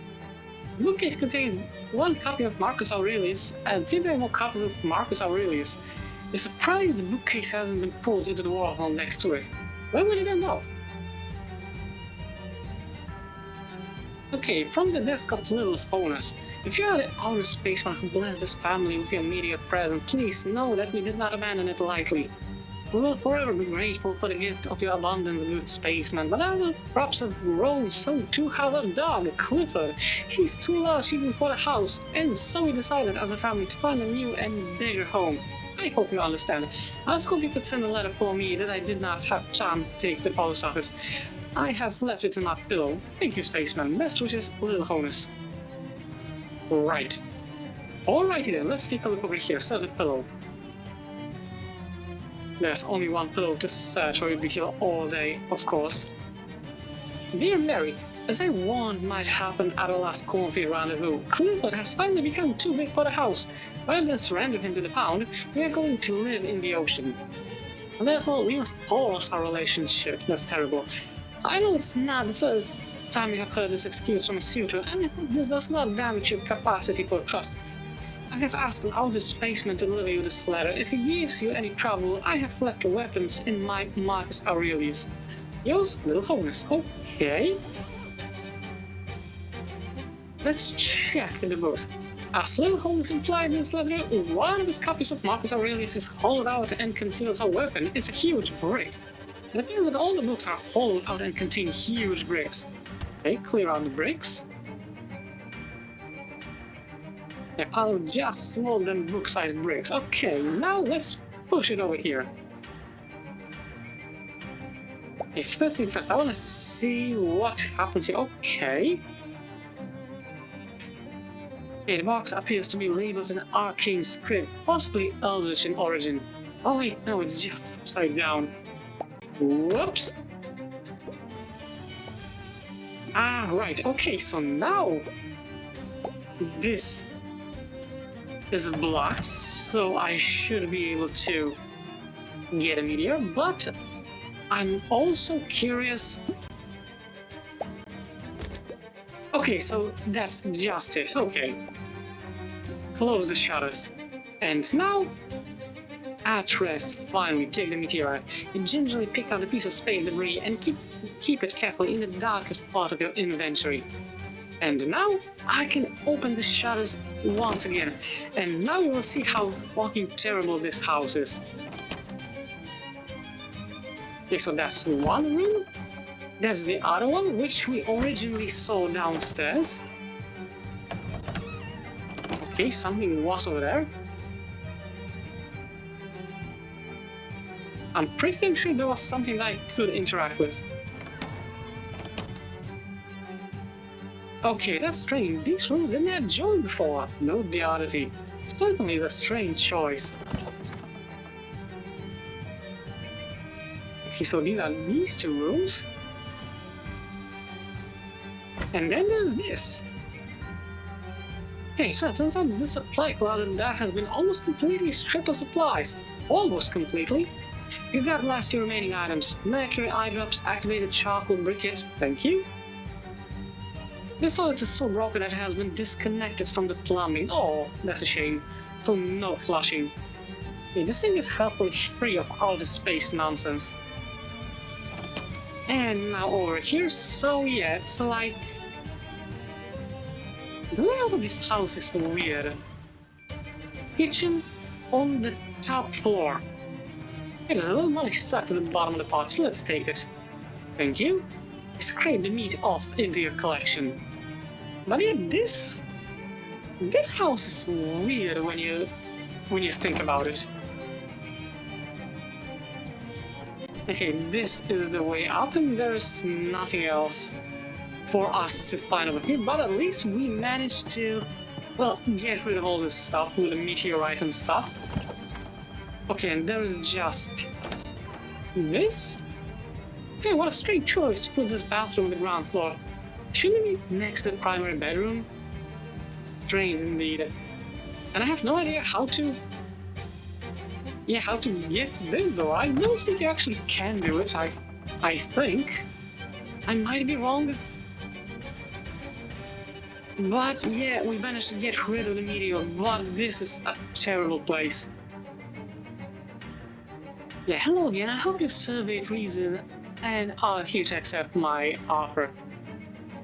The bookcase contains one copy of Marcus Aurelius and 3 more copies of Marcus Aurelius. It's surprised the bookcase hasn't been pulled into the wall next to it. When would it know? Okay, from the desk of Little Bonus. If you are the outer spaceman who blessed this family with your immediate presence, please know that we did not abandon it lightly. We will forever be grateful for the gift of your abundant good spaceman, but as the crops have grown, so too has our dog, Clifford. He's too large even for the house, and so we decided as a family to find a new and bigger home. I hope you understand. I was hoping you could send a letter for me that I did not have time to take to the post office. I have left it in my pillow. Thank you, spaceman. Best wishes, Little Honus. Right. Alrighty then, let's take a look over here. Set the pillow. There's only one pillow to search, or you'll be here all day, of course. Dear Mary, as I warned might happen at our last cornfield rendezvous, Clifford has finally become too big for the house. Rather than surrender him to the pound, we are going to live in the ocean. And therefore, we must pause our relationship. That's terrible. I know it's not the first time you have heard this excuse from a suitor, and this does not damage your capacity for trust. I have asked an outer spaceman to deliver you this letter. If it gives you any trouble, I have left weapons in my Marcus Aurelius. Yours, Little Honus. Okay. Let's check in the books. As Little Honus implied in his letter, one of his copies of Marcus Aurelius is hollowed out and conceals a weapon. It's a huge brick. It appears that all the books are hollowed out and contain huge bricks. Okay, clear out the bricks. A pile of just smaller than book-sized bricks. Okay, now let's push it over here. Okay, first thing first, I want to see what happens here. Okay. Okay, the box appears to be labeled in arcane script, possibly Eldritch in origin. Oh wait, no, it's just upside down. Whoops! Ah, right, okay, so now this is blocked, so I should be able to get a meteor, but I'm also curious. Okay, so that's just it. Okay. Close the shutters. And now, at rest. Finally, take the meteorite. You gingerly pick out a piece of space debris and keep it carefully in the darkest part of your inventory. And now, I can open the shutters once again. And now you will see how fucking terrible this house is. Okay, so that's one room. That's the other one, which we originally saw downstairs. Okay, something was over there. I'm pretty sure there was something that I could interact with. Okay, that's strange. These rooms didn't have joined before. Note the oddity. Certainly a strange choice. Okay, so these are these two rooms. And then there's this. Okay, so it turns out the supply closet in that has been almost completely stripped of supplies. Almost completely. You got last two remaining items. Mercury eye drops, activated charcoal briquettes. Thank you. This toilet is so broken that it has been disconnected from the plumbing. Oh, that's a shame. So no flushing. Okay, this thing is happily free of outer space nonsense. And now over here, so yeah, it's like... The layout of this house is weird. Kitchen on the top floor. There's a little money stuck to the bottom of the pot, so let's take it. Thank you. Scrape the meat off into your collection. But yeah, this house is weird when you think about it. Okay, this is the way up, and there's nothing else for us to find over here. But at least we managed to, well, get rid of all this stuff with the meteorite and stuff. Okay, and there is just this. Okay, what a strange choice to put this bathroom on the ground floor. Shouldn't it be next to the primary bedroom? Strange indeed. And I have no idea how to... Yeah, how to get this though. I don't think you actually can do it, I think. I might be wrong. But yeah, we managed to get rid of the meteor, but this is a terrible place. Yeah, hello again, I hope you surveyed reason and are here to accept my offer.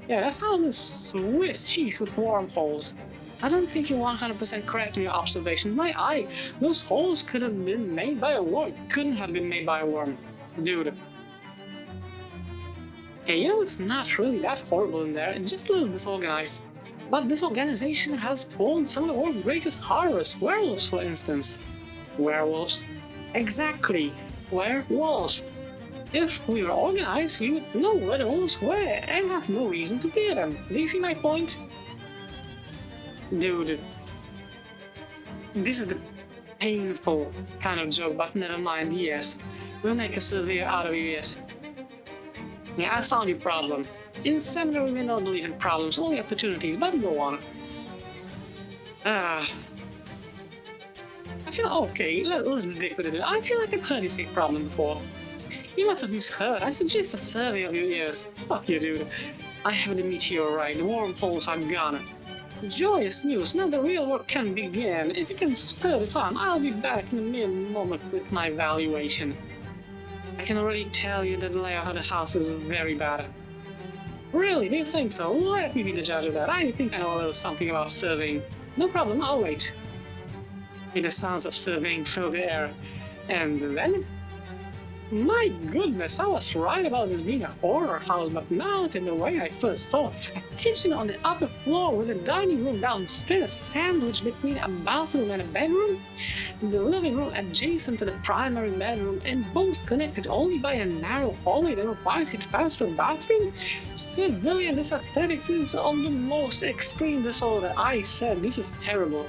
Yeah, I found this Swiss cheese with wormholes. I don't think you're 100% correct in your observation. My eye, those holes could have been made by a worm. Couldn't have been made by a worm. Dude. Okay, you know, it's not really that horrible in there, it's just a little disorganized. But this organization has spawned some of the world's greatest horrors. Werewolves, for instance. Werewolves? Exactly. Werewolves. If we were organized, we would know where the wolves were and have no reason to fear them. Do you see my point? Dude, this is the painful kind of joke, but never mind, yes. We'll make a surveyor out of you yet. Yeah, I found your problem. In seminary we don't believe in problems, only opportunities, but go on. I feel okay, let's stick with it. I feel like I've heard you say problem before. You must have misheard. I suggest a survey of your ears. Fuck you, dude. I have the meteorite, the wormholes are gone. Joyous news, now the real work can begin. If you can spare the time, I'll be back in a mere moment with my valuation. I can already tell you that the layout of the house is very bad. Really, do you think so? Let me be the judge of that. I think I know a little something about surveying. No problem, I'll wait. The sounds of surveying filled the air. And then... My goodness, I was right about this being a horror house, but not in the way I first thought. A kitchen on the upper floor with a dining room downstairs, sandwiched between a bathroom and a bedroom, the living room adjacent to the primary bedroom, and both connected only by a narrow hallway that requires you to pass through a bathroom. Civilian disaesthetics is on the most extreme disorder. I said, this is terrible.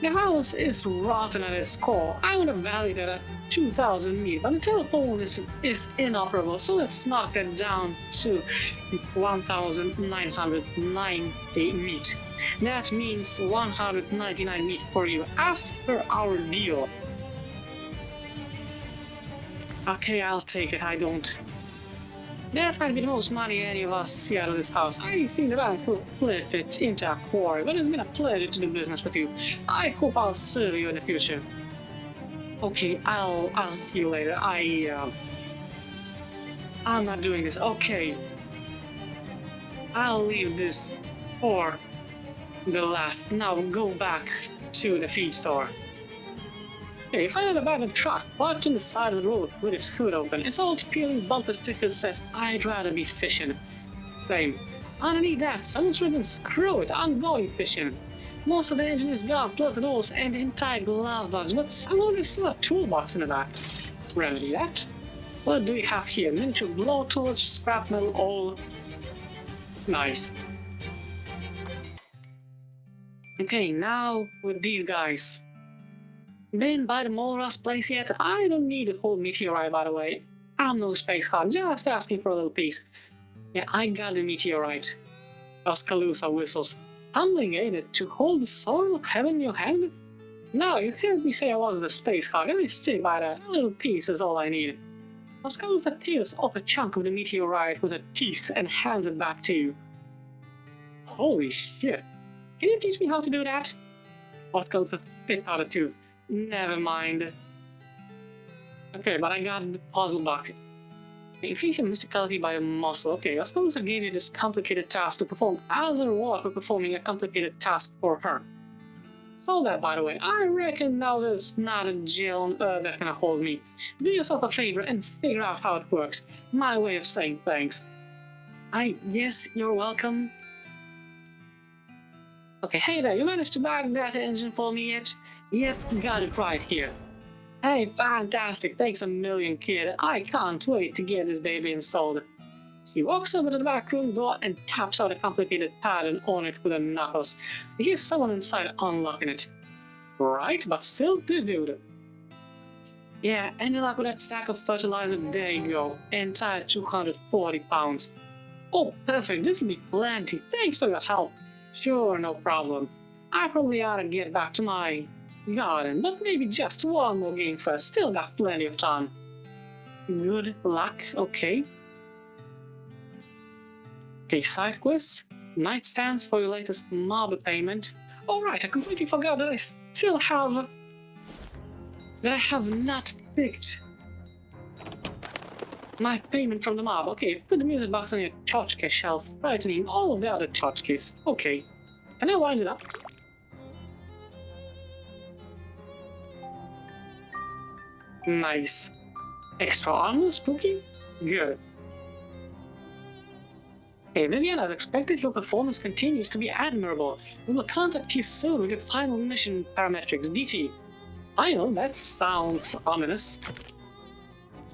The house is rotten at its core. I would have valued it at 2,000 meat, but the telephone is inoperable, so let's knock that down to 1,990 meat. That means 199 meat for you, as per our deal. Okay, I'll take it, I don't. That might be the most money any of us see out of this house. I think the bank will flip it into a quarry, but it's been a pleasure to do business with you. I hope I'll serve you in the future. Okay, I'll see you later. I'm not doing this. Okay. I'll leave this for the last. Now go back to the feed store. Okay, find an abandoned truck parked on the side of the road with its hood open. Its old peeling bumper sticker says, I'd rather be fishing. Same. Underneath that, someone's written, screw it, I'm going fishing. Most of the engine is gone, plus the doors and the entire glove box, but someone is still a toolbox in the back. Remedy that. What do we have here? Miniature blowtorch, scrap metal, all. Nice. Okay, now with these guys. Been by the mole rust place yet? I don't need a whole meteorite, by the way. I'm no space hog, just asking for a little piece. Yeah, I got the meteorite. Oskaloosa whistles. Humbling, ain't it, to hold the soil of heaven in your hand? Now, you heard me say I wasn't a space hog, and I stick by that. A little piece is all I need. Oskaloosa peels off a chunk of the meteorite with her teeth and hands it back to you. Holy shit. Can you teach me how to do that? Oskaloosa spits out a tooth. Never mind. Okay, but I got the puzzle box. Increase your mysticality by a muscle. Okay, Oskaloosa gave you this complicated task to perform as a reward for performing a complicated task for her. So that, by the way, I reckon now there's not a jail on Earth that can hold me. Do yourself a favor and figure out how it works. My way of saying thanks. Yes, you're welcome. Okay, hey there, you managed to bag that engine for me yet? Yep, got it right here. Hey, fantastic, thanks a million, kid. I can't wait to get this baby installed. He walks over to the back room door and taps out a complicated pattern on it with her knuckles. He hears someone inside unlocking it. Right, but still, this dude. Yeah, any luck with that sack of fertilizer? There you go. Entire 240 pounds. Oh, perfect, this'll be plenty. Thanks for your help. Sure, no problem. I probably ought to get back to my garden, but maybe just one more game first. Still got plenty of time. Good luck, okay. Okay, side quest. Nightstands for your latest marble payment. Alright, I completely forgot that I have not picked my payment from the mob. Okay, put the music box on your tchotchke shelf, frightening all of the other tchotchkes. Okay, can I wind it up? Nice. Extra armor, spooky? Good. Hey Vivian, as expected, your performance continues to be admirable. We will contact you soon with your final mission parametrics, DT. Final? That sounds ominous.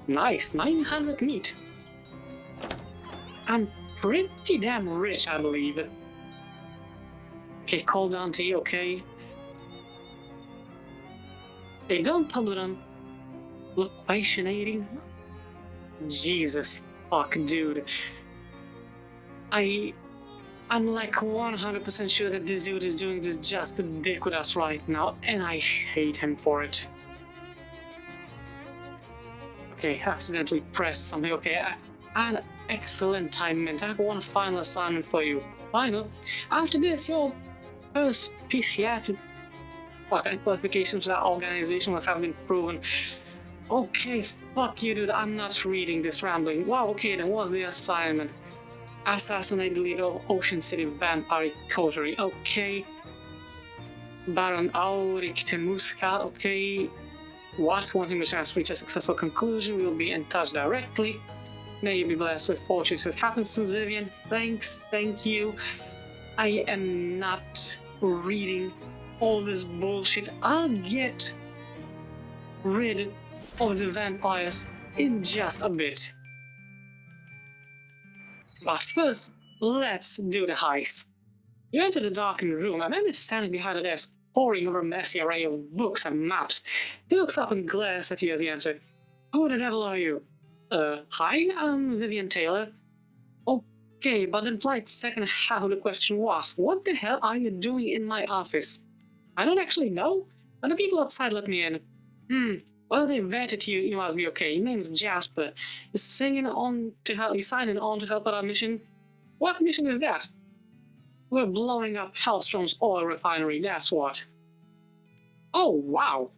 Nice, 900 meat. I'm pretty damn rich, I believe. Okay, call Dante, okay. Hey, don't tumble on loquationating. Jesus fuck, dude. I'm like 100% sure that this dude is doing this just to dick with us right now, and I hate him for it. Okay, accidentally pressed something. Okay, an excellent time, Mint. I have one final assignment for you. Final? After this, your first PCAT qualifications for that organization will have been proven. Okay, fuck you, dude. I'm not reading this rambling. Wow, okay, then what's the assignment? Assassinate the leader of Ocean City Vampire Coterie. Okay. Baron Auric Temuska. Okay. What? Wanting the chance to reach a successful conclusion, we'll be in touch directly. May you be blessed with fortunes that happens to Vivian. Thanks, thank you. I am not reading all this bullshit. I'll get rid of the vampires in just a bit. But first, let's do the heist. You enter the darkened room. A man is standing behind a desk, poring over a messy array of books and maps. He looks up and glares at you as you enter. Who the devil are you? Hi, I'm Vivian Taylor. Okay, but the implied second half of the question was, what the hell are you doing in my office? I don't actually know, but the people outside let me in. Well, they vetted you, you must be okay. Your name's Jasper. You're signing on to help out our mission? What mission is that? We're blowing up Hellstrom's oil refinery, that's what. Oh, wow.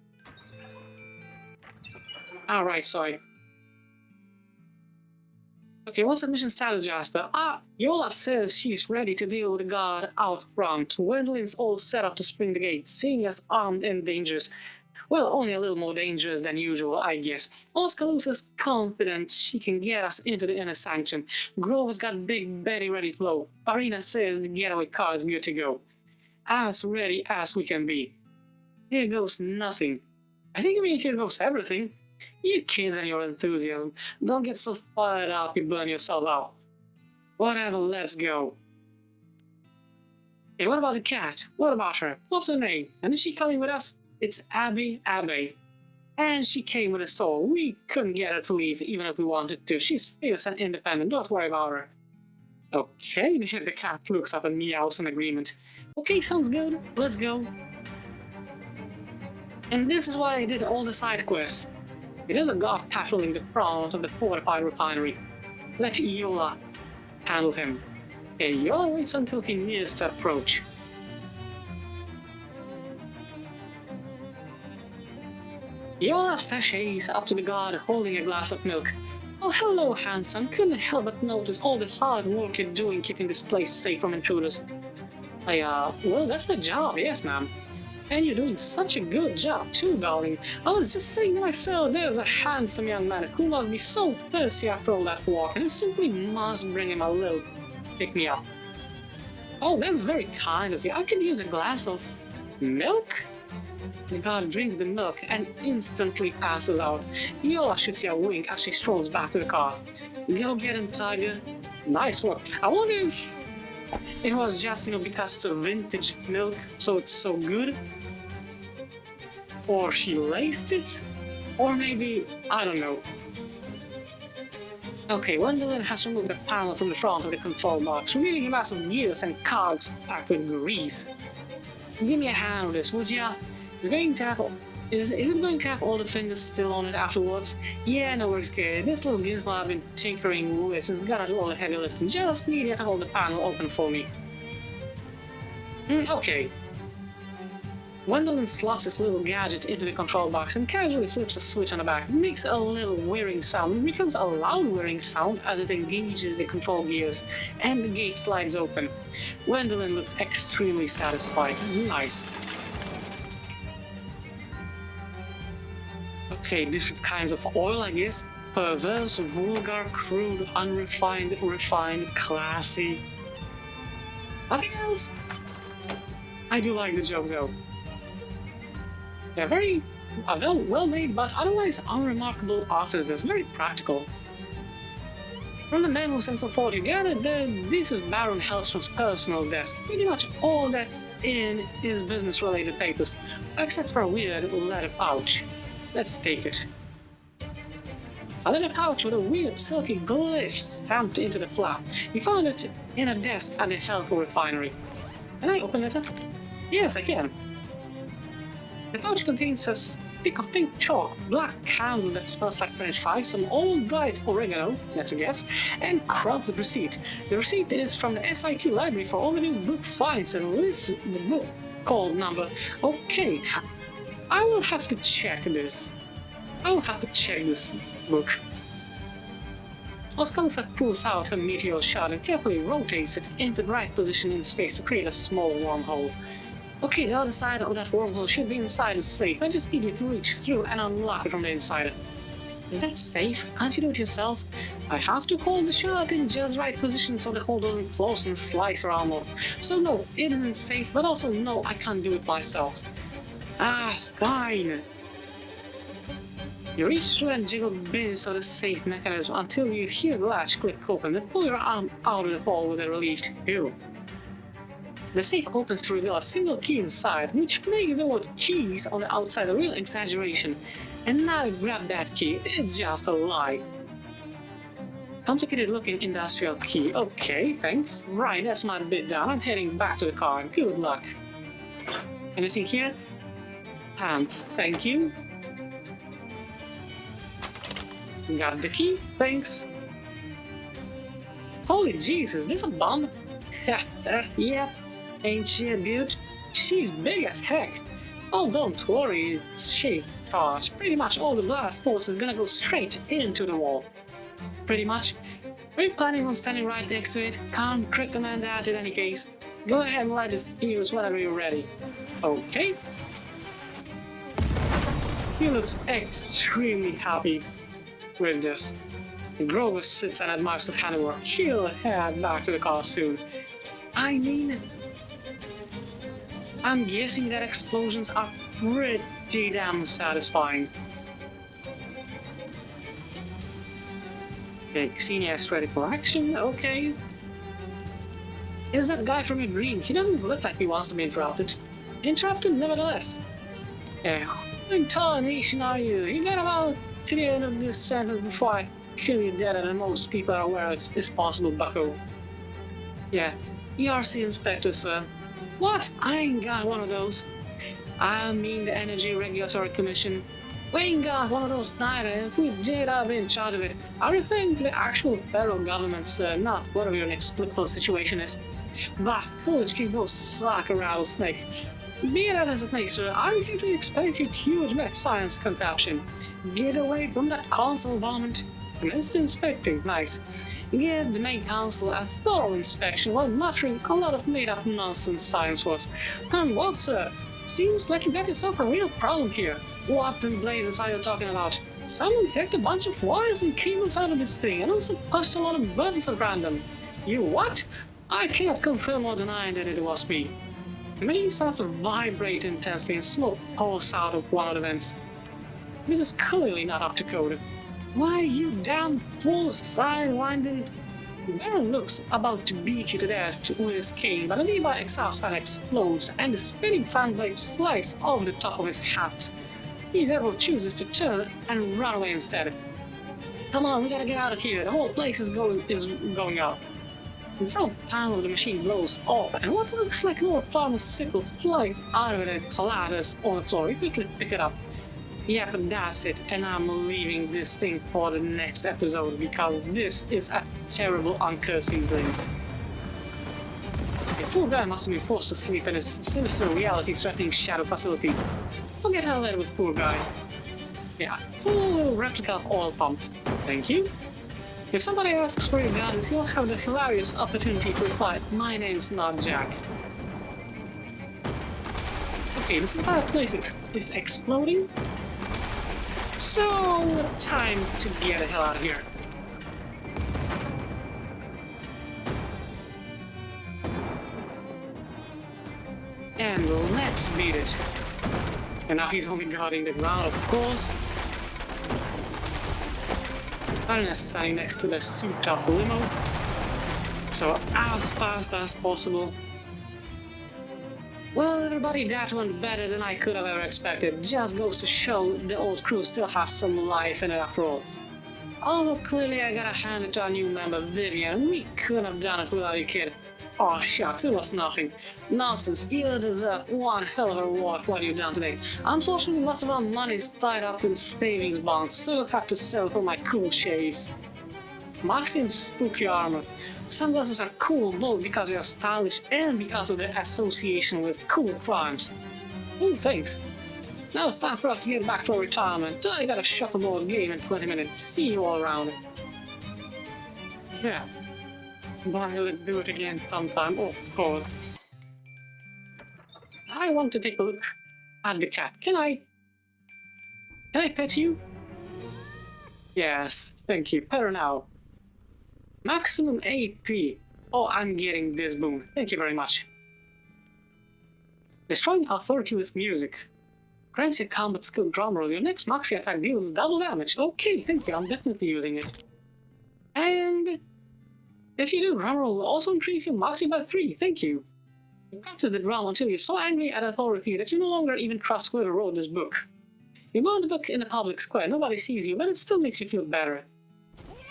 Alright, sorry. Okay, what's the mission status, Jasper? Yola says she's ready to deal with the guard out front. Wendlin's all set up to spring the gate, seeing us armed and dangerous. Well, only a little more dangerous than usual, I guess. Oskaloosa's confident she can get us into the inner sanctum. Grover's got Big Betty ready to blow. Farina says the getaway car is good to go. As ready as we can be. Here goes nothing. I think you mean here goes everything. You kids and your enthusiasm. Don't get so fired up you burn yourself out. Whatever, let's go. Hey, what about the cat? What about her? What's her name? And is she coming with us? It's Abby. And she came with a soul. We couldn't get her to leave even if we wanted to. She's fierce and independent. Don't worry about her. Okay, the cat looks up and meows in agreement. Okay, sounds good. Let's go. And this is why I did all the side quests. It is a guard patrolling the front of the fortified refinery. Let Yola handle him. Okay, Yola waits until he nears to approach. Yola sashays up to the guard holding a glass of milk. Oh, hello, handsome. Couldn't help but notice all the hard work you're doing keeping this place safe from intruders. Well, that's my job, yes, ma'am. And you're doing such a good job, too, darling. I was just saying to myself, there's a handsome young man who must be so thirsty after all that walk, and I simply must bring him a little pick-me-up. Oh, that's very kind of you. I could use a glass of milk? The guard drinks the milk and instantly passes out. Yola shoots you a wink as she strolls back to the car. Go get him, Tiger. Nice work. I wonder if it was just, because it's a vintage milk, so it's so good. Or she laced it. Or maybe, I don't know. Okay, Gwendolyn has removed the panel from the front of the control box, revealing a mass of gears and cogs packed with grease. Give me a hand with this, would ya? Is it going to have all the fingers still on it afterwards? Yeah, no worries, kid. This little gizmo I've been tinkering with is gonna do all the heavy lifting. Just need you to hold the panel open for me. Okay. Gwendolyn slots this little gadget into the control box and casually flips a switch on the back. It makes a little whirring sound and becomes a loud whirring sound as it engages the control gears, and the gate slides open. Gwendolyn looks extremely satisfied. Nice. Okay, different kinds of oil, I guess. Perverse, vulgar, crude, unrefined, refined, classy. Nothing else? I do like the joke though. They're very well made, but otherwise unremarkable office. That's very practical. From the memo and so forth, you gathered that this is Baron Hellstrom's personal desk. Pretty much all that's in is business-related papers, except for a weird leather pouch. Let's take it. A leather pouch with a weird silky glyph stamped into the flap. You found it in a desk at the Hellco refinery. Can I open it up? Yes, I can. The pouch contains a stick of pink chalk, black candle that smells like French fries, some old dried oregano, that's a guess, and crumpled receipt. The receipt is from the SIT library for all the new book finds and lists the book called number. Okay, I will have to check this. Book. Oscar pulls out her meteor shot and carefully rotates it into the right position in space to create a small wormhole. Okay, the other side of that wormhole should be inside the safe. I just need you to reach through and unlock it from the inside. Is that safe? Can't you do it yourself? I have to hold the shot in just the right position so the hole doesn't close and slice around more. So no, it isn't safe, but also no, I can't do it myself. Ah, fine. You reach through and jiggle bits of the safe mechanism until you hear the latch click open, then pull your arm out of the hole with a relieved "ew." The safe opens to reveal a single key inside, which makes the word keys on the outside a real exaggeration. And now you grab that key, it's just a lie. Complicated looking industrial key. Okay, thanks. Right, that's my bit done. I'm heading back to the car. Good luck. Anything here? Pants, thank you. Got the key, thanks. Holy Jesus, this a bomb? Yeah, ain't she a beaut? She's big as heck. Oh, don't worry, it's shape charge. Pretty much all the blast force is gonna go straight into the wall. Pretty much. Are you planning on standing right next to it? Can't recommend that in any case. Go ahead and light it fuse whenever you're ready. Okay. He looks extremely happy with this. Grover sits and admires the handiwork. He'll head back to the car soon. I mean, I'm guessing that explosions are pretty damn satisfying. Okay, Xenia is ready for action, okay. Is that guy from your dream? He doesn't look like he wants to be interrupted. Interrupted nevertheless. Who in tarnation are you? You got about to the end of this sentence before I kill you deader than most people are aware it's possible, bucko. Yeah, ERC inspector, sir. What? I ain't got one of those. I mean the Energy Regulatory Commission. We ain't got one of those neither, and if we did, I'd be in charge of it. I'm referring to the actual federal government, sir, not whatever your inexplicable situation is. Bah, foolish keep no sock a rattlesnake. Be that as it may, sir, I refuse to expect your huge mad science contraption. Get away from that console varmint. documents to inspecting. Nice. Give the main council a thorough inspection while muttering a lot of made-up nonsense science was. Well, sir, seems like you got yourself a real problem here. What in blazes are you talking about? Someone took a bunch of wires and cables out of this thing and also pushed a lot of buttons at random. You what? I cannot confirm or deny that it was me. The machine starts to vibrate intensely and smoke pours out of one of the vents. This is clearly not up to code. Why, you damn fool, sidewinding! Baron looks about to beat you to death with his cane, but a nearby exhaust fan explodes and the spinning fan blades slice over the top of his hat. He therefore chooses to turn and run away instead. Come on, we gotta get out of here. The whole place is going up. The front panel of the machine blows off, and what looks like an old farmer's sickle flies out of it and clatters on the floor. You quickly pick it up. Yeah, but that's it, and I'm leaving this thing for the next episode because this is a terrible uncursing thing. The poor guy must have been forced to sleep in his sinister reality-threatening shadow facility. I'll get out of there with poor guy. Yeah, cool little replica of oil pump. Thank you. If somebody asks for your guidance, you'll have the hilarious opportunity to reply, my name's not Jack. Okay, this entire place is exploding. So, time to get the hell out of here. And let's beat it. And now he's only guarding the ground, of course. Baron is standing next to the souped-up limo. So, as fast as possible. Well, everybody, that went better than I could have ever expected. Just goes to show the old crew still has some life in it after all. Although clearly I gotta hand it to our new member, Vivian. We couldn't have done it without you, kid. Oh shucks, it was nothing. Nonsense, you deserve one hell of a reward for what you've done today. Unfortunately, most of our money is tied up in savings bonds, so you'll have to sell for my cool shades. Maxine's spooky armor. Sunglasses are cool both because they are stylish and because of their association with cool crimes. Ooh, thanks. Now it's time for us to get back to our retirement. I got a shuffleboard game in 20 minutes. See you all around. Yeah. But let's do it again sometime, of course. I want to take a look at the cat. Can I pet you? Yes, thank you. Pet her now. Maximum AP. Oh, I'm getting this boon. Thank you very much. Destroying authority with music. Grants you combat skill drum roll. Your next maxi attack deals double damage. Okay, thank you. I'm definitely using it. And if you do, drum roll will also increase your maxi by 3. Thank you. You practice the drum until you're so angry at authority that you no longer even trust whoever wrote this book. You burn the book in a public square. Nobody sees you, but it still makes you feel better.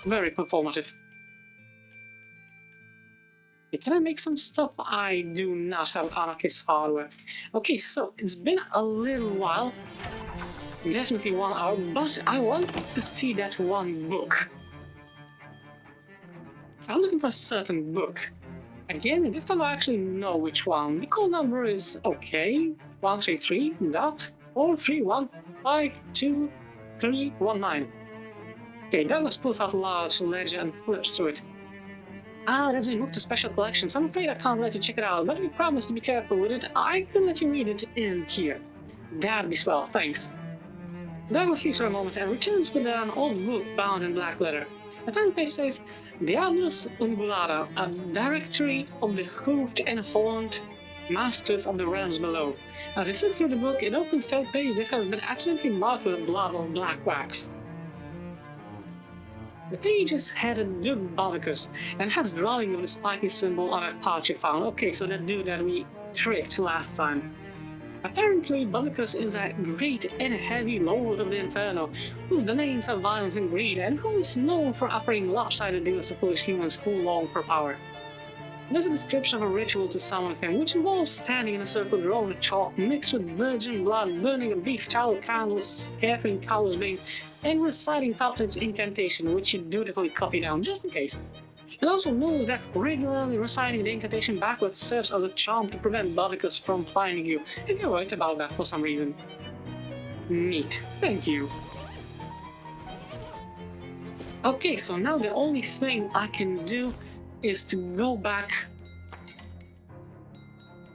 Very performative. Can I make some stuff? I do not have anarchist hardware. Okay, so it's been a little while. Definitely 1 hour, but I want to see that one book. I'm looking for a certain book. Again, this time I actually know which one. The call number is okay. 133.431522319. Okay, Douglas pulls out a large ledger and flips through it. Ah, that's been moved to special collections. I'm afraid I can't let you check it out, but if you promise to be careful with it, I can let you read it in here. That'd be swell, thanks. Douglas leaves for a moment and returns with an old book bound in black leather. The title page says, Diabolus Ungulata, a directory of the hoofed and horned masters of the realms below. As you flip through the book, it opens to a page that has been accidentally marked with a blob of black wax. The page is headed Duke Bavicus and has drawing of the spiky symbol on a pouch you found. Okay, so that dude that we tricked last time. Apparently, Bavicus is a great and heavy lord of the Inferno, whose domains are violence and greed, and who is known for offering lopsided deals to foolish humans who long for power. There's a description of a ritual to summon him, which involves standing in a circle drawn with chalk, mixed with virgin blood, burning a beef tallow candle, scattering cow's bane, and reciting Palpatine's incantation, which you dutifully copy down just in case. It also knows that regularly reciting the incantation backwards serves as a charm to prevent Bavicus from finding you, if you're right about that for some reason. Neat. Thank you. Okay, so now the only thing I can do is to go back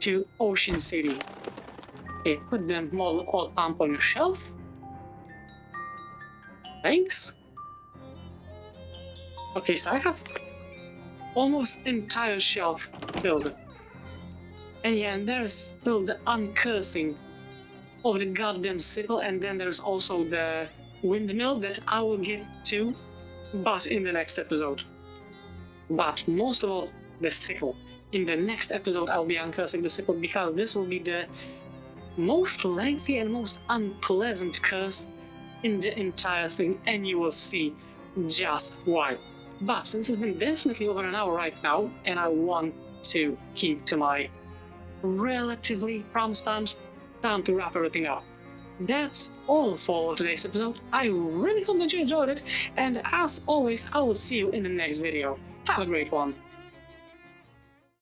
to Ocean City. Okay, put the model all pump on your shelf. Thanks. Okay, so I have almost entire shelf filled. And yeah, and there's still the uncursing of the goddamn sickle, and then there's also the windmill that I will get to, but in the next episode. But most of all, the sickle. In the next episode, I'll be uncursing the sickle because this will be the most lengthy and most unpleasant curse in the entire thing, and you will see just why. But since it's been definitely over an hour right now, and I want to keep to my relatively promised times, time to wrap everything up. That's all for today's episode. I really hope that you enjoyed it, and as always, I will see you in the next video. Have a great one.